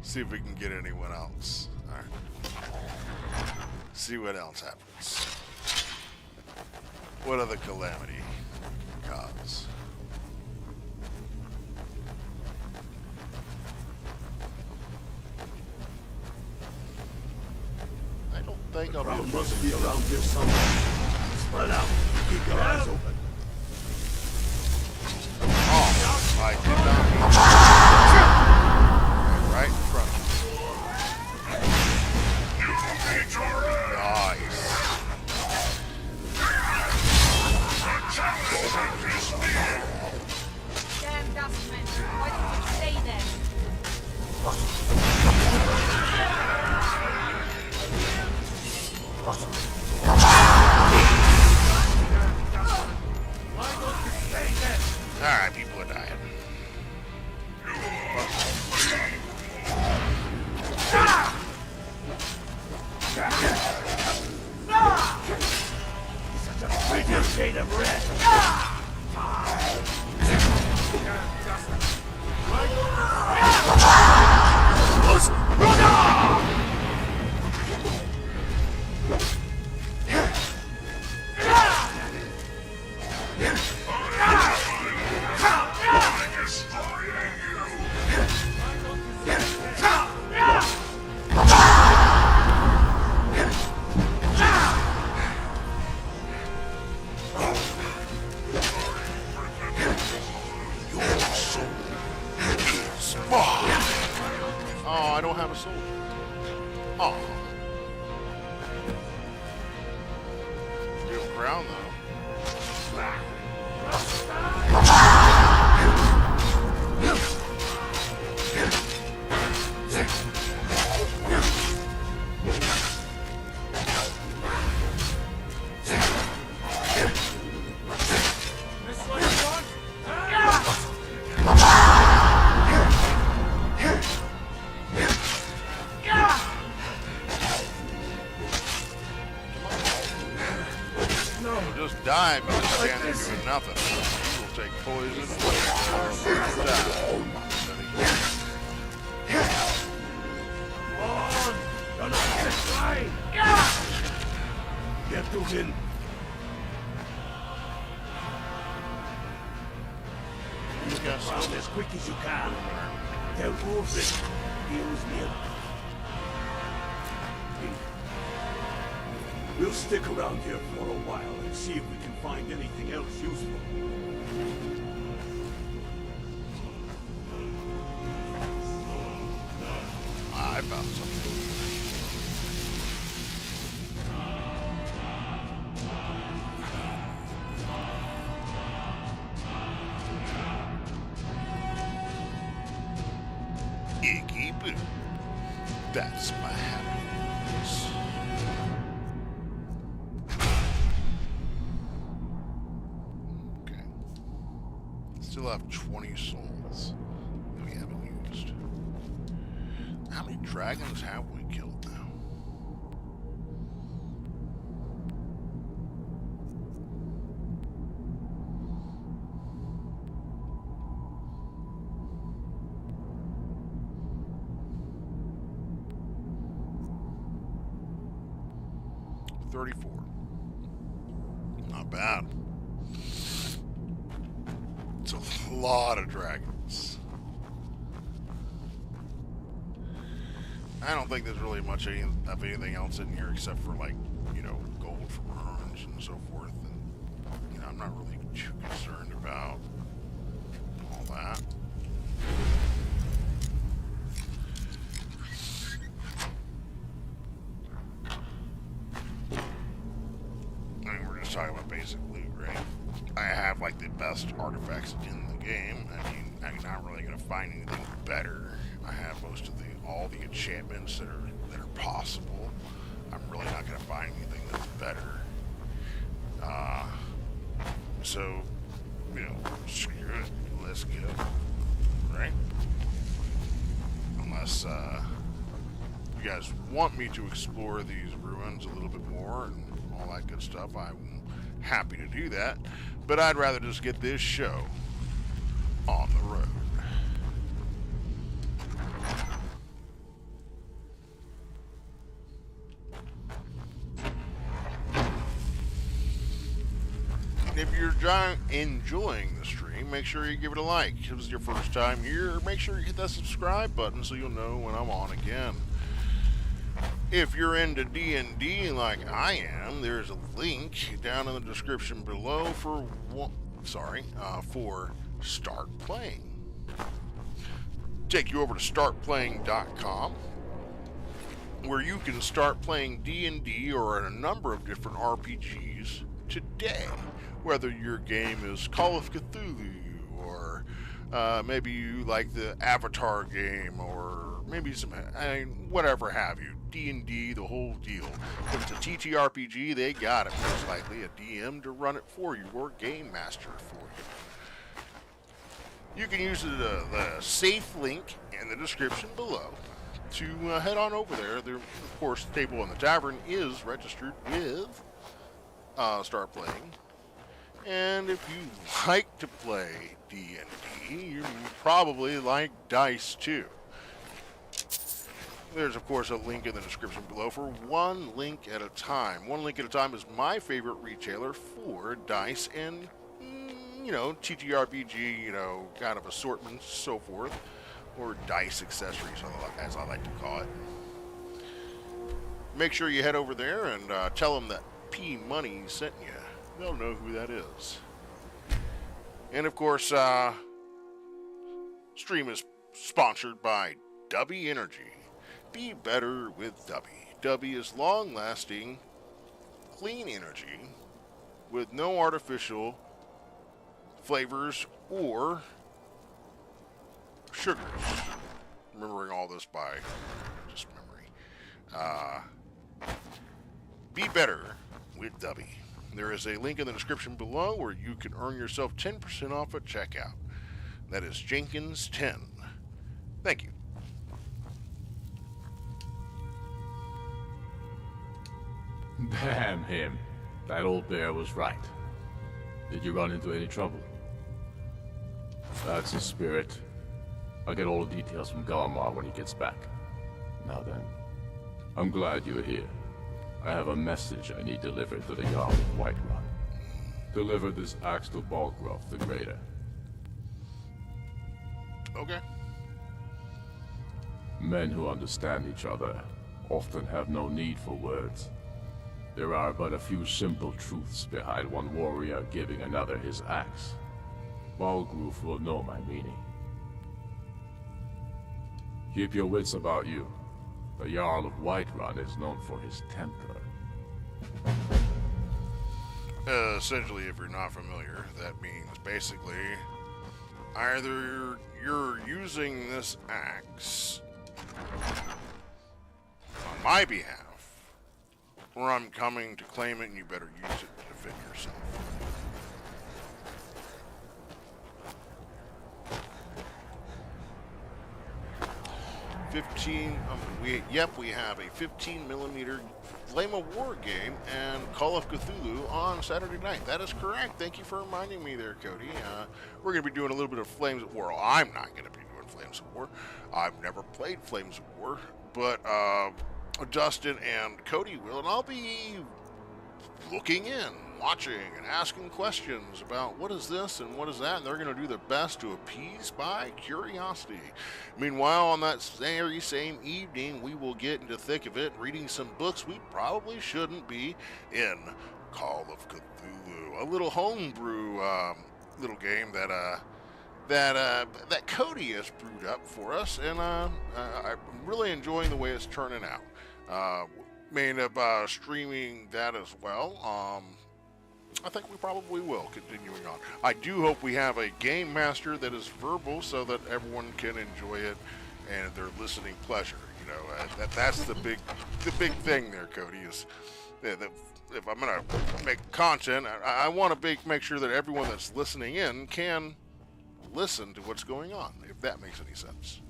See if we can get anyone else. Alright. See what else happens. What other calamity cause? I don't think I'll Ground be able must be around here somewhere. Spread out. Keep your eyes open. Oh, I did not mean right in front of me. Nice. Damn dustman. Why don't you stay there? Alright, people are dying. Make your shade of red. soldier. Aw. Real crown, though. Just die, but just stand there doing nothing. You will take poison. Get to him. These guys Sound as quick as you can. Tell Wolves heals me. We'll stick around here for a while and see if we can find anything else useful. I found something. Iggy Boo. That's my happiness. Okay. Still have 20 souls that we haven't used. How many dragons have we killed now? Not bad. It's a lot of dragons. I don't think there's really much of anything else in here except for, like, you know, gold from urns and so forth. And, you know, I'm not really too concerned about all that. Talking about basic loot, right? I have like the best artifacts in the game. I mean, I'm not really gonna find anything better. I have most of all the enchantments that are possible. I'm really not gonna find anything that's better. So, you know, screw it. Let's go, right? Unless you guys want me to explore these ruins a little bit more and all that good stuff, I'm happy to do that, but I'd rather just get this show on the road. And if you're enjoying the stream, make sure you give it a like. If this is your first time here, make sure you hit that subscribe button so you'll know when I'm on again. If you're into D&D like I am, there's a link down in the description below for Start Playing. Take you over to startplaying.com, where you can start playing D&D or a number of different RPGs today. Whether your game is Call of Cthulhu, or maybe you like the Avatar game, or maybe whatever have you. D&D, the whole deal. If it's a TTRPG, they got it. Most likely a DM to run it for you, or Game Master for you. You can use the safe link in the description below to head on over there. There, of course, the Table in the Tavern is registered with Start Playing. And if you like to play D&D, you probably like dice too. There's, of course, a link in the description below for One Link at a Time. One Link at a Time is my favorite retailer for dice and, you know, TTRPG, you know, kind of assortments, so forth, or dice accessories, as I like to call it. Make sure you head over there and tell them that P Money sent you. They'll know who that is. And, of course, stream is sponsored by Dubby Energy. Be better with Dubby. Dubby is long-lasting, clean energy with no artificial flavors or sugars. Remembering all this by just memory. Be better with Dubby. There is a link in the description below where you can earn yourself 10% off at checkout. That is Jenkins10. Thank you. Damn him. That old bear was right. Did you run into any trouble? That's the spirit. I'll get all the details from Galmar when he gets back. Now then, I'm glad you're here. I have a message I need delivered to the Jarl of Whiterun. Deliver this axe to Balgruuf the Greater. Okay. Men who understand each other often have no need for words. There are but a few simple truths behind one warrior giving another his axe. Balgruuf will know my meaning. Keep your wits about you. The Jarl of Whiterun is known for his temper. Essentially, if you're not familiar, that means basically either you're using this axe on my behalf, or I'm coming to claim it and you better use it to defend yourself. We have a 15mm Flame of War game and Call of Cthulhu on Saturday night. That is correct. Thank you for reminding me there, Cody. We're going to be doing a little bit of Flames of War. I'm not going to be doing Flames of War. I've never played Flames of War, but Dustin and Cody will, and I'll be looking in, watching, and asking questions about what is this and what is that, and they're going to do their best to appease my curiosity. Meanwhile, on that very same evening, we will get into the thick of it, reading some books we probably shouldn't be in Call of Cthulhu, a little homebrew little game that Cody has brewed up for us, and I'm really enjoying the way it's turning out. May end up streaming that as well. I think we probably will, continuing on. I do hope we have a game master that is verbal so that everyone can enjoy it and their listening pleasure. You know, that's the big thing there, Cody, is that if I'm going to make content, I want to make sure that everyone that's listening in can listen to what's going on, if that makes any sense.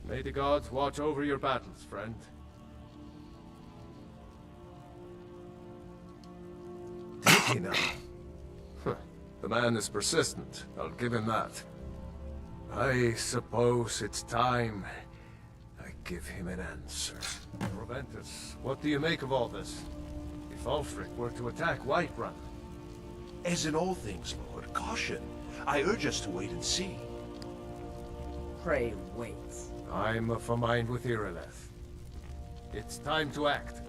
May the gods watch over your battles, friend. Tricky now. The man is persistent, I'll give him that. I suppose it's time I give him an answer. Proventus, what do you make of all this? If Ulfric were to attack Whiterun? As in all things, Lord, caution. I urge us to wait and see. Pray wait. I'm of a mind with Irileth. It's time to act.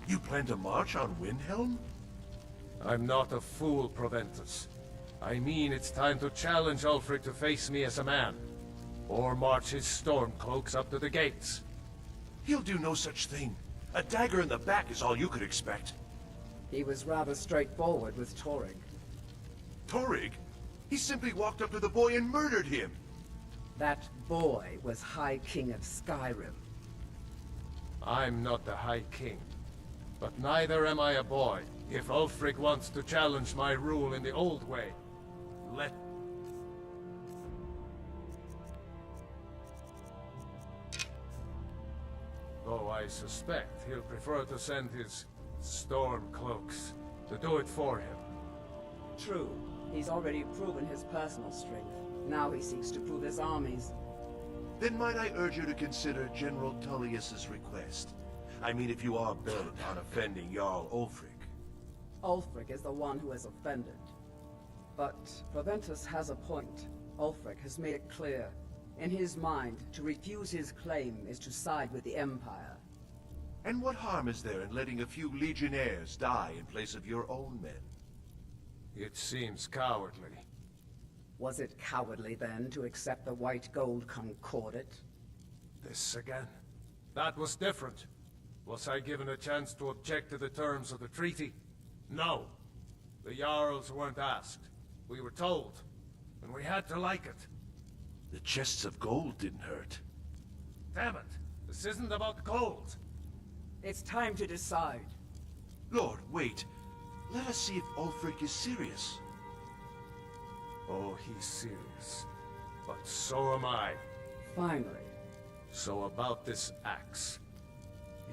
You plan to march on Windhelm? I'm not a fool, Proventus. I mean it's time to challenge Ulfric to face me as a man. Or march his stormcloaks up to the gates. He'll do no such thing. A dagger in the back is all you could expect. He was rather straightforward with Torrig. Torrig? He simply walked up to the boy and murdered him. That boy was High King of Skyrim. I'm not the High King. But neither am I a boy. If Ulfric wants to challenge my rule in the old way, let... Though I suspect he'll prefer to send his stormcloaks to do it for him. True. He's already proven his personal strength. Now he seeks to prove his armies. Then might I urge you to consider General Tullius's request? I mean, if you are bent on offending Jarl Ulfric. Ulfric is the one who has offended. But Proventus has a point. Ulfric has made it clear. In his mind, to refuse his claim is to side with the Empire. And what harm is there in letting a few legionnaires die in place of your own men? It seems cowardly. Was it cowardly then to accept the white gold concordat? This again? That was different. Was I given a chance to object to the terms of the treaty? No. The Jarls weren't asked. We were told, and we had to like it. The chests of gold didn't hurt. Damn it! This isn't about the gold! It's time to decide. Lord, wait. Let us see if Ulfric is serious. Oh, he's serious. But so am I. Finally. So about this axe.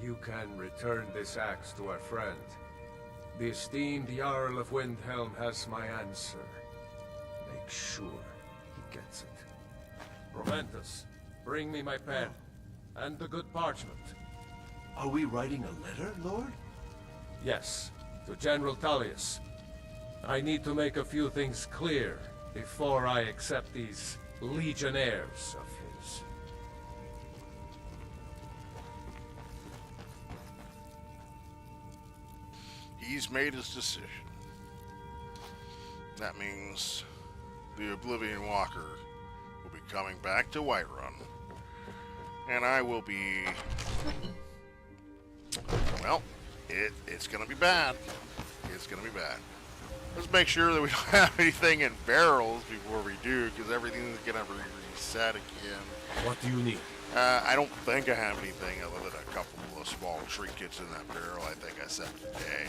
You can return this axe to our friend. The esteemed Jarl of Windhelm has my answer. Make sure he gets it. Proventus, bring me my pen. And the good parchment. Are we writing a letter, Lord? Yes, to General Tullius. I need to make a few things clear before I accept these legionnaires of his. He's made his decision. That means the Oblivion Walker will be coming back to Whiterun. And I will be... Well, it's going to be bad. It's going to be bad. Let's make sure that we don't have anything in barrels before we do, because everything's going to be reset again. What do you need? I don't think I have anything other than a couple of small trinkets in that barrel. I think I said today.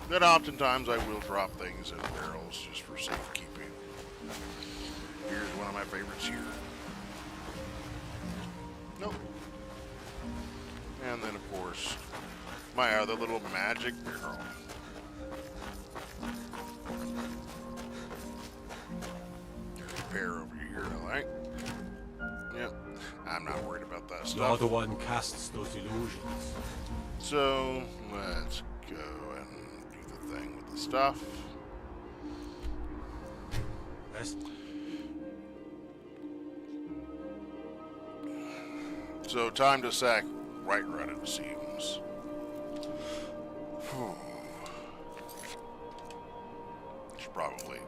But oftentimes I will drop things in barrels just for safekeeping. Here's one of my favorites here. Nope. And then of course, my other little magic barrel. There's a pair over here, I like. Yep, I'm not worried about that stuff. You're the one casts those illusions. So, let's go and do the thing with the stuff. Yes. So, time to sack Whiterun, it seems. Should probably,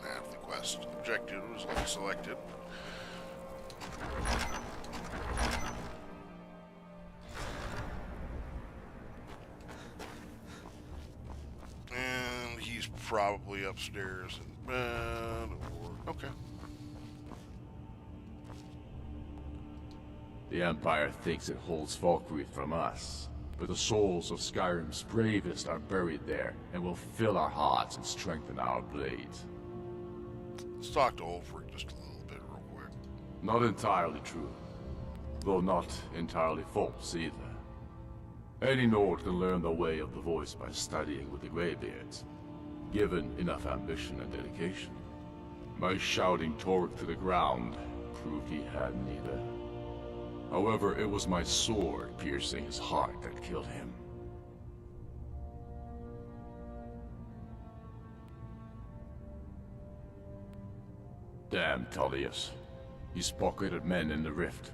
have the quest objectives like selected. And he's probably upstairs in bed, or... Okay. The Empire thinks it holds Valkyrie from us, but the souls of Skyrim's bravest are buried there, and will fill our hearts and strengthen our blades. Let's talk to Ulfric just a little bit real quick. Not entirely true, though not entirely false either. Any Nord can learn the way of the voice by studying with the Greybeards, given enough ambition and dedication. My shouting Torque to the ground proved he had neither. However, it was my sword piercing his heart that killed him. Damn Tullius. He's pocketed men in the rift.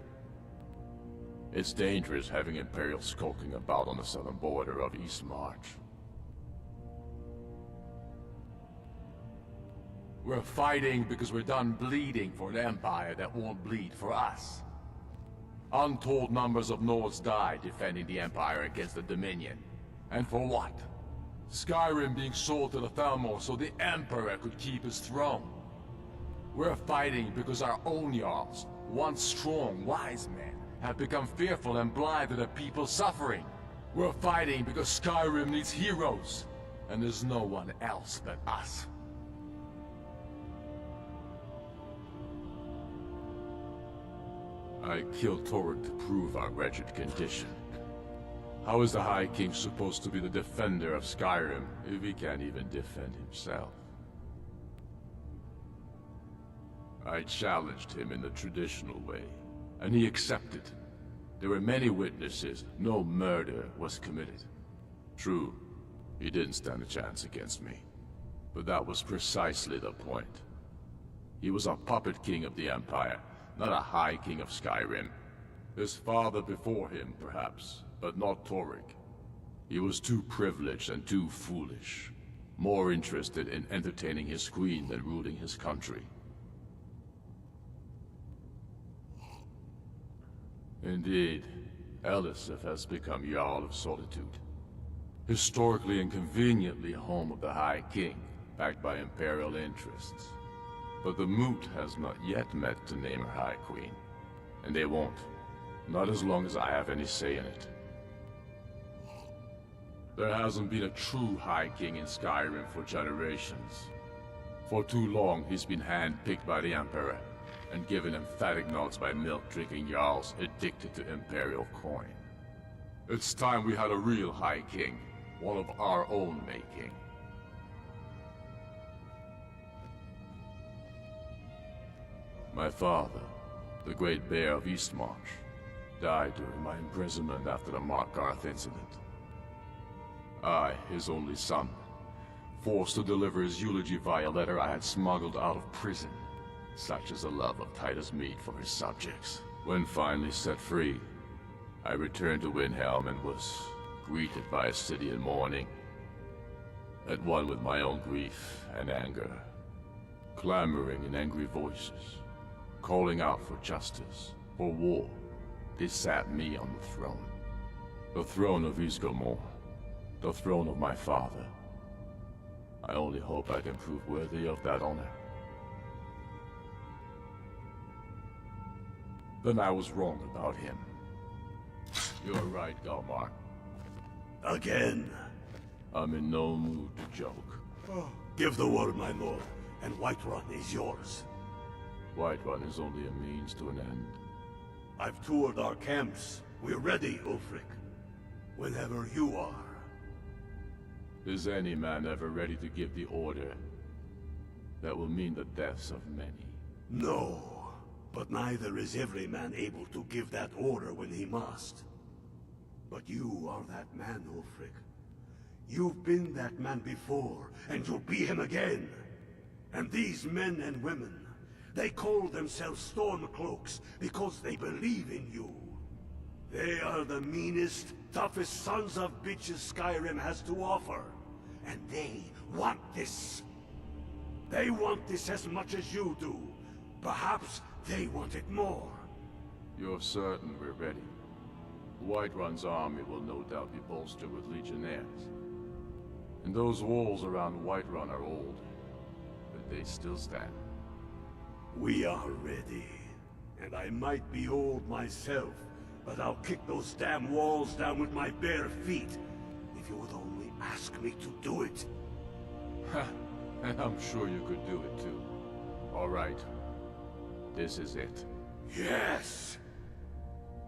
It's dangerous having Imperials skulking about on the southern border of East March. We're fighting because we're done bleeding for an empire that won't bleed for us. Untold numbers of Nords died defending the Empire against the Dominion. And for what? Skyrim being sold to the Thalmor so the Emperor could keep his throne. We're fighting because our own Jarls, once strong, wise men, have become fearful and blind to the people's suffering. We're fighting because Skyrim needs heroes, and there's no one else but us. I killed Toruk to prove our wretched condition. How is the High King supposed to be the defender of Skyrim if he can't even defend himself? I challenged him in the traditional way, and he accepted. There were many witnesses, no murder was committed. True, he didn't stand a chance against me, but that was precisely the point. He was a puppet king of the Empire, not a High King of Skyrim. His father before him, perhaps, but not Toruk. He was too privileged and too foolish. more interested in entertaining his queen than ruling his country. Indeed, Elisif has become Jarl of Solitude. Historically and conveniently home of the High King, backed by Imperial interests. But the Moot has not yet met to name her High Queen. And they won't. Not as long as I have any say in it. There hasn't been a true High King in Skyrim for generations. For too long, he's been handpicked by the Emperor, and given emphatic nods by milk-drinking Jarls addicted to Imperial coin. It's time we had a real High King, one of our own making. My father, the Great Bear of Eastmarch, died during my imprisonment after the Markarth incident. I, his only son, forced to deliver his eulogy via letter I had smuggled out of prison. Such is the love of Titus meat for his subjects. When finally set free, I returned to Windhelm and was greeted by a city in mourning. At one with my own grief and anger, clamoring in angry voices, calling out for justice, for war. They sat me on the throne. The throne of Ysgramor. The throne of my father. I only hope I can prove worthy of that honor. Then I was wrong about him. You're right, Galmar. Again? I'm in no mood to joke. Give the word, my lord, and Whiterun is yours. Whiterun is only a means to an end. I've toured our camps. We're ready, Ulfric. Whenever you are. Is any man ever ready to give the order that will mean the deaths of many? No, but neither is every man able to give that order when he must. But you are that man, Ulfric. You've been that man before, and you'll be him again. And these men and women, they call themselves Stormcloaks because they believe in you. They are the meanest, toughest sons of bitches Skyrim has to offer. And they want this. They want this as much as you do. Perhaps they want it more. You're certain we're ready? Whiterun's army will no doubt be bolstered with legionnaires. And those walls around Whiterun are old, but they still stand. We are ready. And I might be old myself, but I'll kick those damn walls down with my bare feet, if you would only ask me to do it. Ha! And I'm sure you could do it too. All right. This is it. Yes!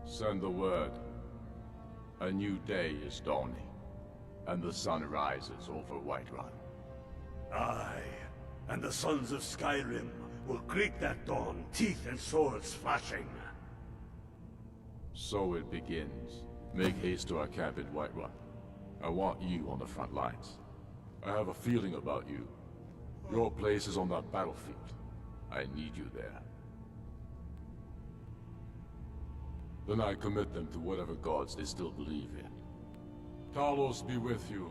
Send the word. A new day is dawning, and the sun rises over Whiterun. Aye, and the sons of Skyrim will greet that dawn, teeth and swords flashing. So it begins. Make haste to our camp in Whiterun. I want you on the front lines. I have a feeling about you. Your place is on that battlefield. I need you there. Then I commit them to whatever gods they still believe in. Talos be with you.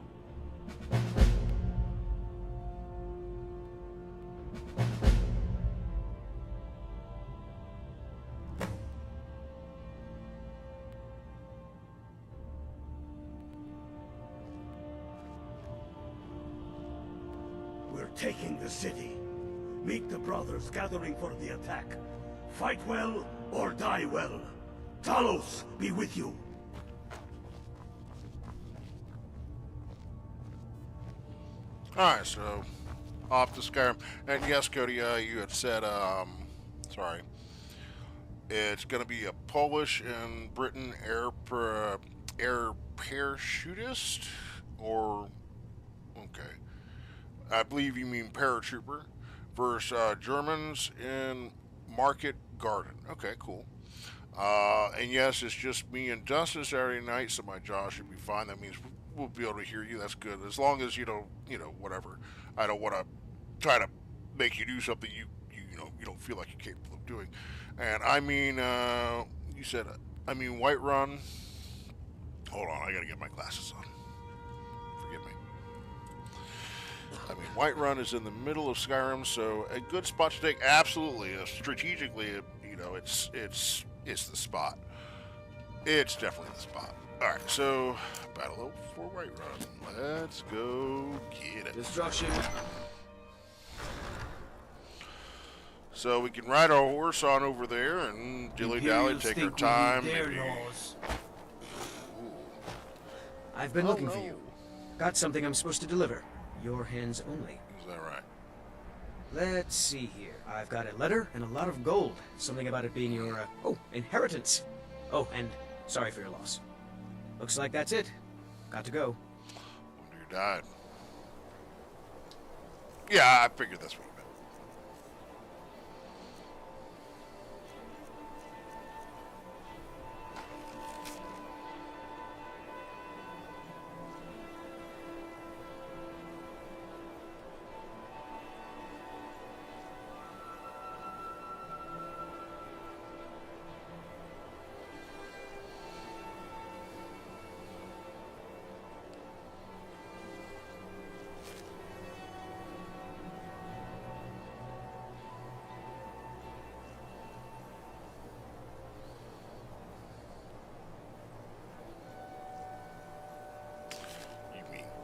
We're taking the city. Meet the brothers gathering for the attack. Fight well or die well. Talos be with you. Alright, so off to Skyrim. And yes, Cody, you had said, sorry. It's going to be a Polish and Britain air parachutist? Or, okay. I believe you mean paratrooper. Versus Germans in Market Garden. Okay, cool. And yes, it's just me and Dustin Saturday night, so my jaw should be fine. That means we'll be able to hear you. That's good. As long as you don't, whatever. I don't want to try to make you do something you don't feel like you're capable of doing. And I mean, you said, Whiterun. Hold on, I gotta get my glasses on. Forgive me. I mean, Whiterun is in the middle of Skyrim, so a good spot to take. Absolutely, strategically, you know, it's the spot. It's definitely the spot. All right, so battle level for Whiterun. Let's go get it. Destruction. So we can ride our horse on over there and dilly-dally, take our time. Maybe. I've been looking for you. Got something I'm supposed to deliver. Your hands only. Is that right? Let's see here. I've got a letter and a lot of gold. Something about it being your, inheritance. Oh, and sorry for your loss. Looks like that's it. Got to go. Wonder who died. Yeah, I figured that's what you meant.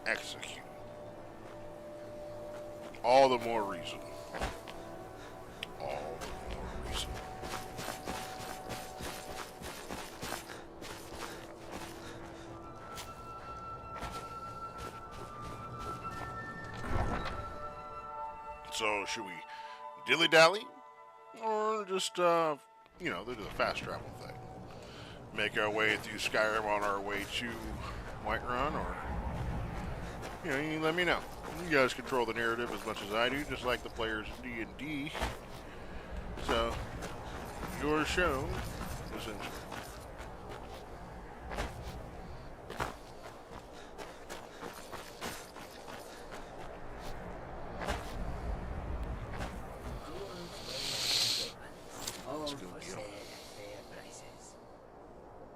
Execute. All the more reason. All the more reason. So, should we dilly-dally? Or just, you know, do the fast travel thing? Make our way through Skyrim on our way to Whiterun, or... You know, you let me know. You guys control the narrative as much as I do, just like the players of D&D. So, your show, essentially. Let's go get 'em.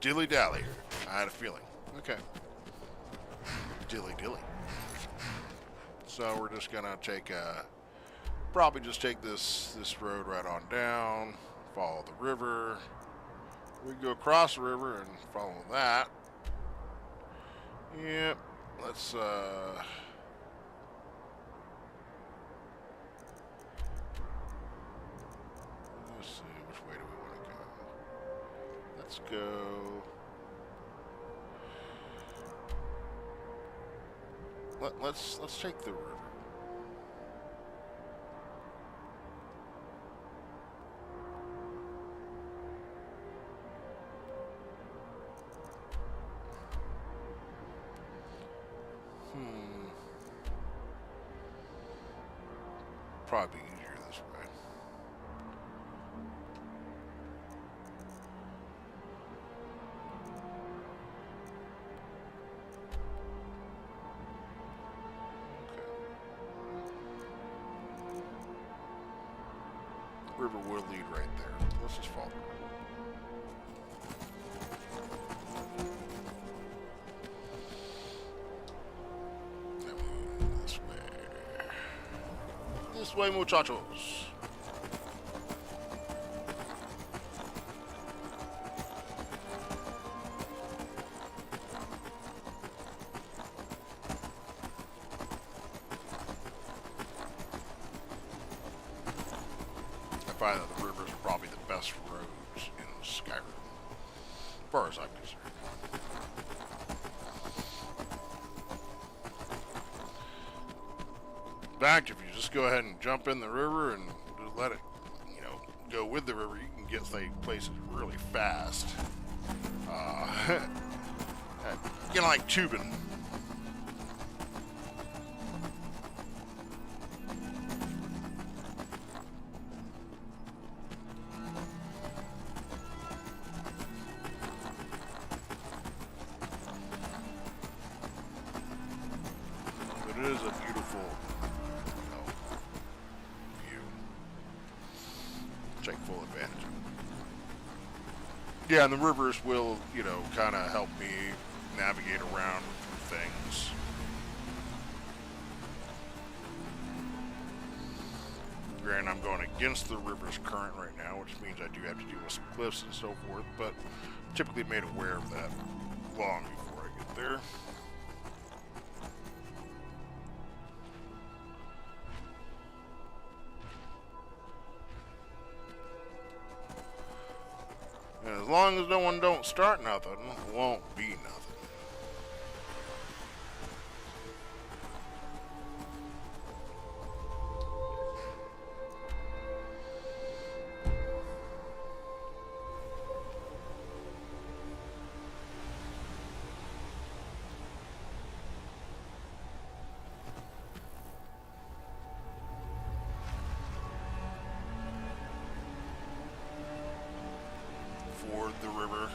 Dilly-dally. I had a feeling. Okay. Dilly-dilly. So we're just gonna take probably just take this road right on down, follow the river. We can go across the river and follow that. Yep. Let's see, which way do we want to go? Let's go. Let's take the river. Probably easier this way. River will lead right there. Let's just follow it. This way. This way, muchachos. I find that the rivers are probably the best roads in Skyrim, as far as I'm concerned. In fact, if you just go ahead and jump in the river and just let it, you know, go with the river, you can get places really fast. You know, like tubing. But it is a beautiful, you know, view. Take full advantage of it. Yeah, and the rivers will, you know, kind of help me navigate around things. Granted, I'm going against the river's current right now, which means I do have to deal with some cliffs and so forth, but typically made aware of that long before I get there. And as long as no one don't start nothing, won't be nothing. Ford the river.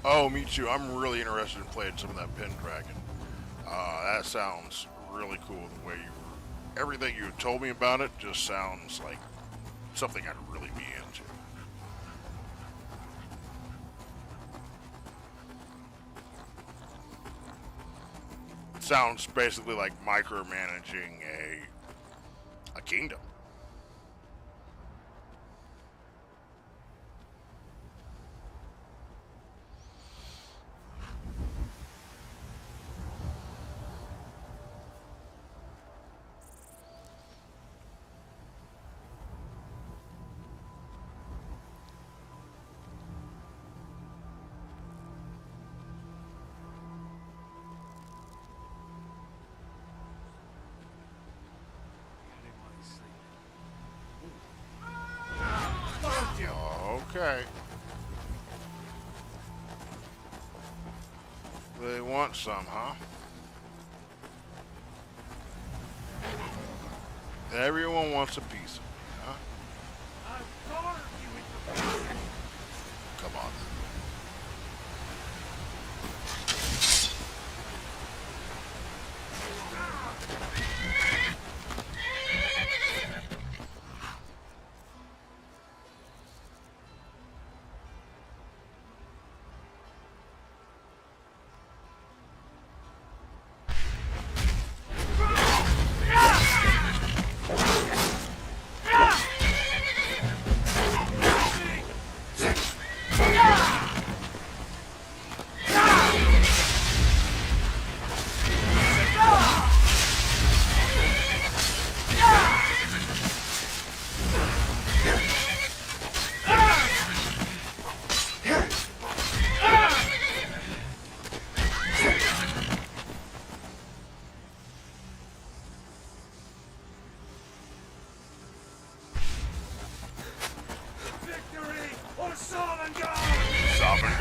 Oh, me too. I'm really interested in playing some of that Pendragon. That sounds really cool. The way everything you told me about it just sounds like something I'd really be into. Sounds basically like micromanaging a kingdom. Okay. They want some, huh? Everyone wants a piece of me, huh? Come on.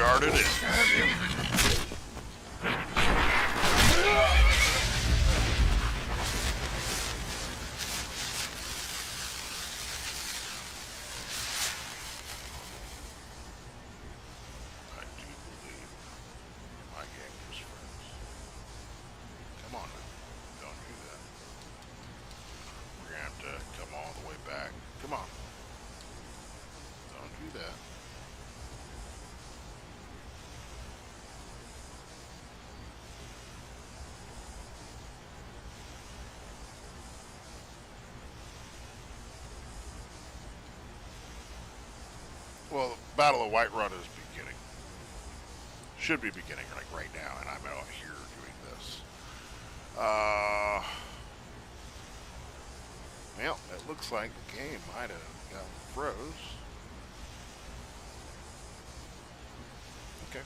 guard it in. I do believe my gang was friends. Come on now. Don't do that. We're gonna have to come all the way back. Come on. Don't do that. Well, the Battle of Whiterun is beginning. Should be beginning like right now, and I'm out here doing this. Well, it looks like the game might have got froze. Okay,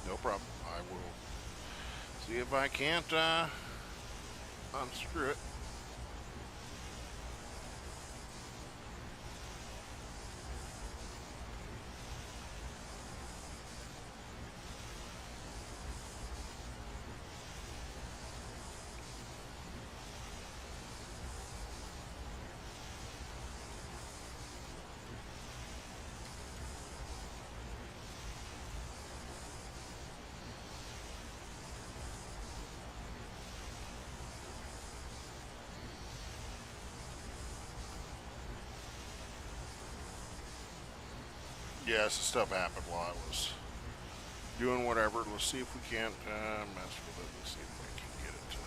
no problem. I will see if I can't unscrew it. Yes, the stuff happened while I was doing whatever. Let's see if we can't mess with it. Let's see if we can get it to...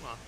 Come on.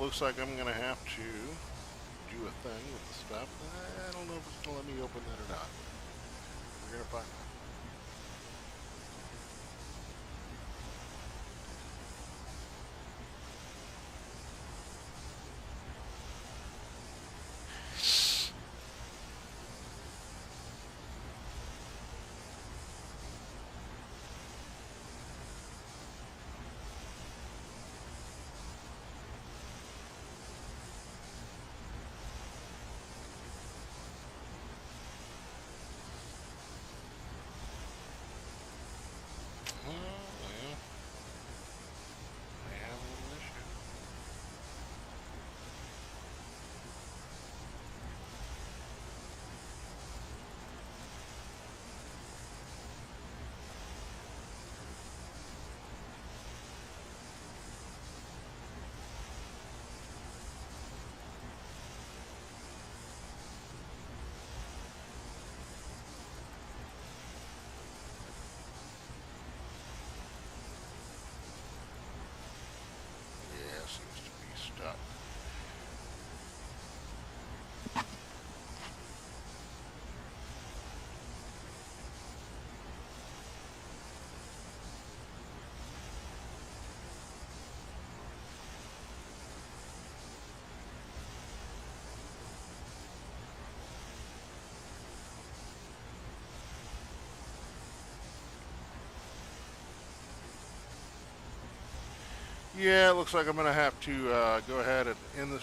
Looks like I'm gonna have to do a thing with the stuff. I don't know if it's gonna let me open that or not. We're gonna find out. Yeah, it looks like I'm going to have to go ahead and end this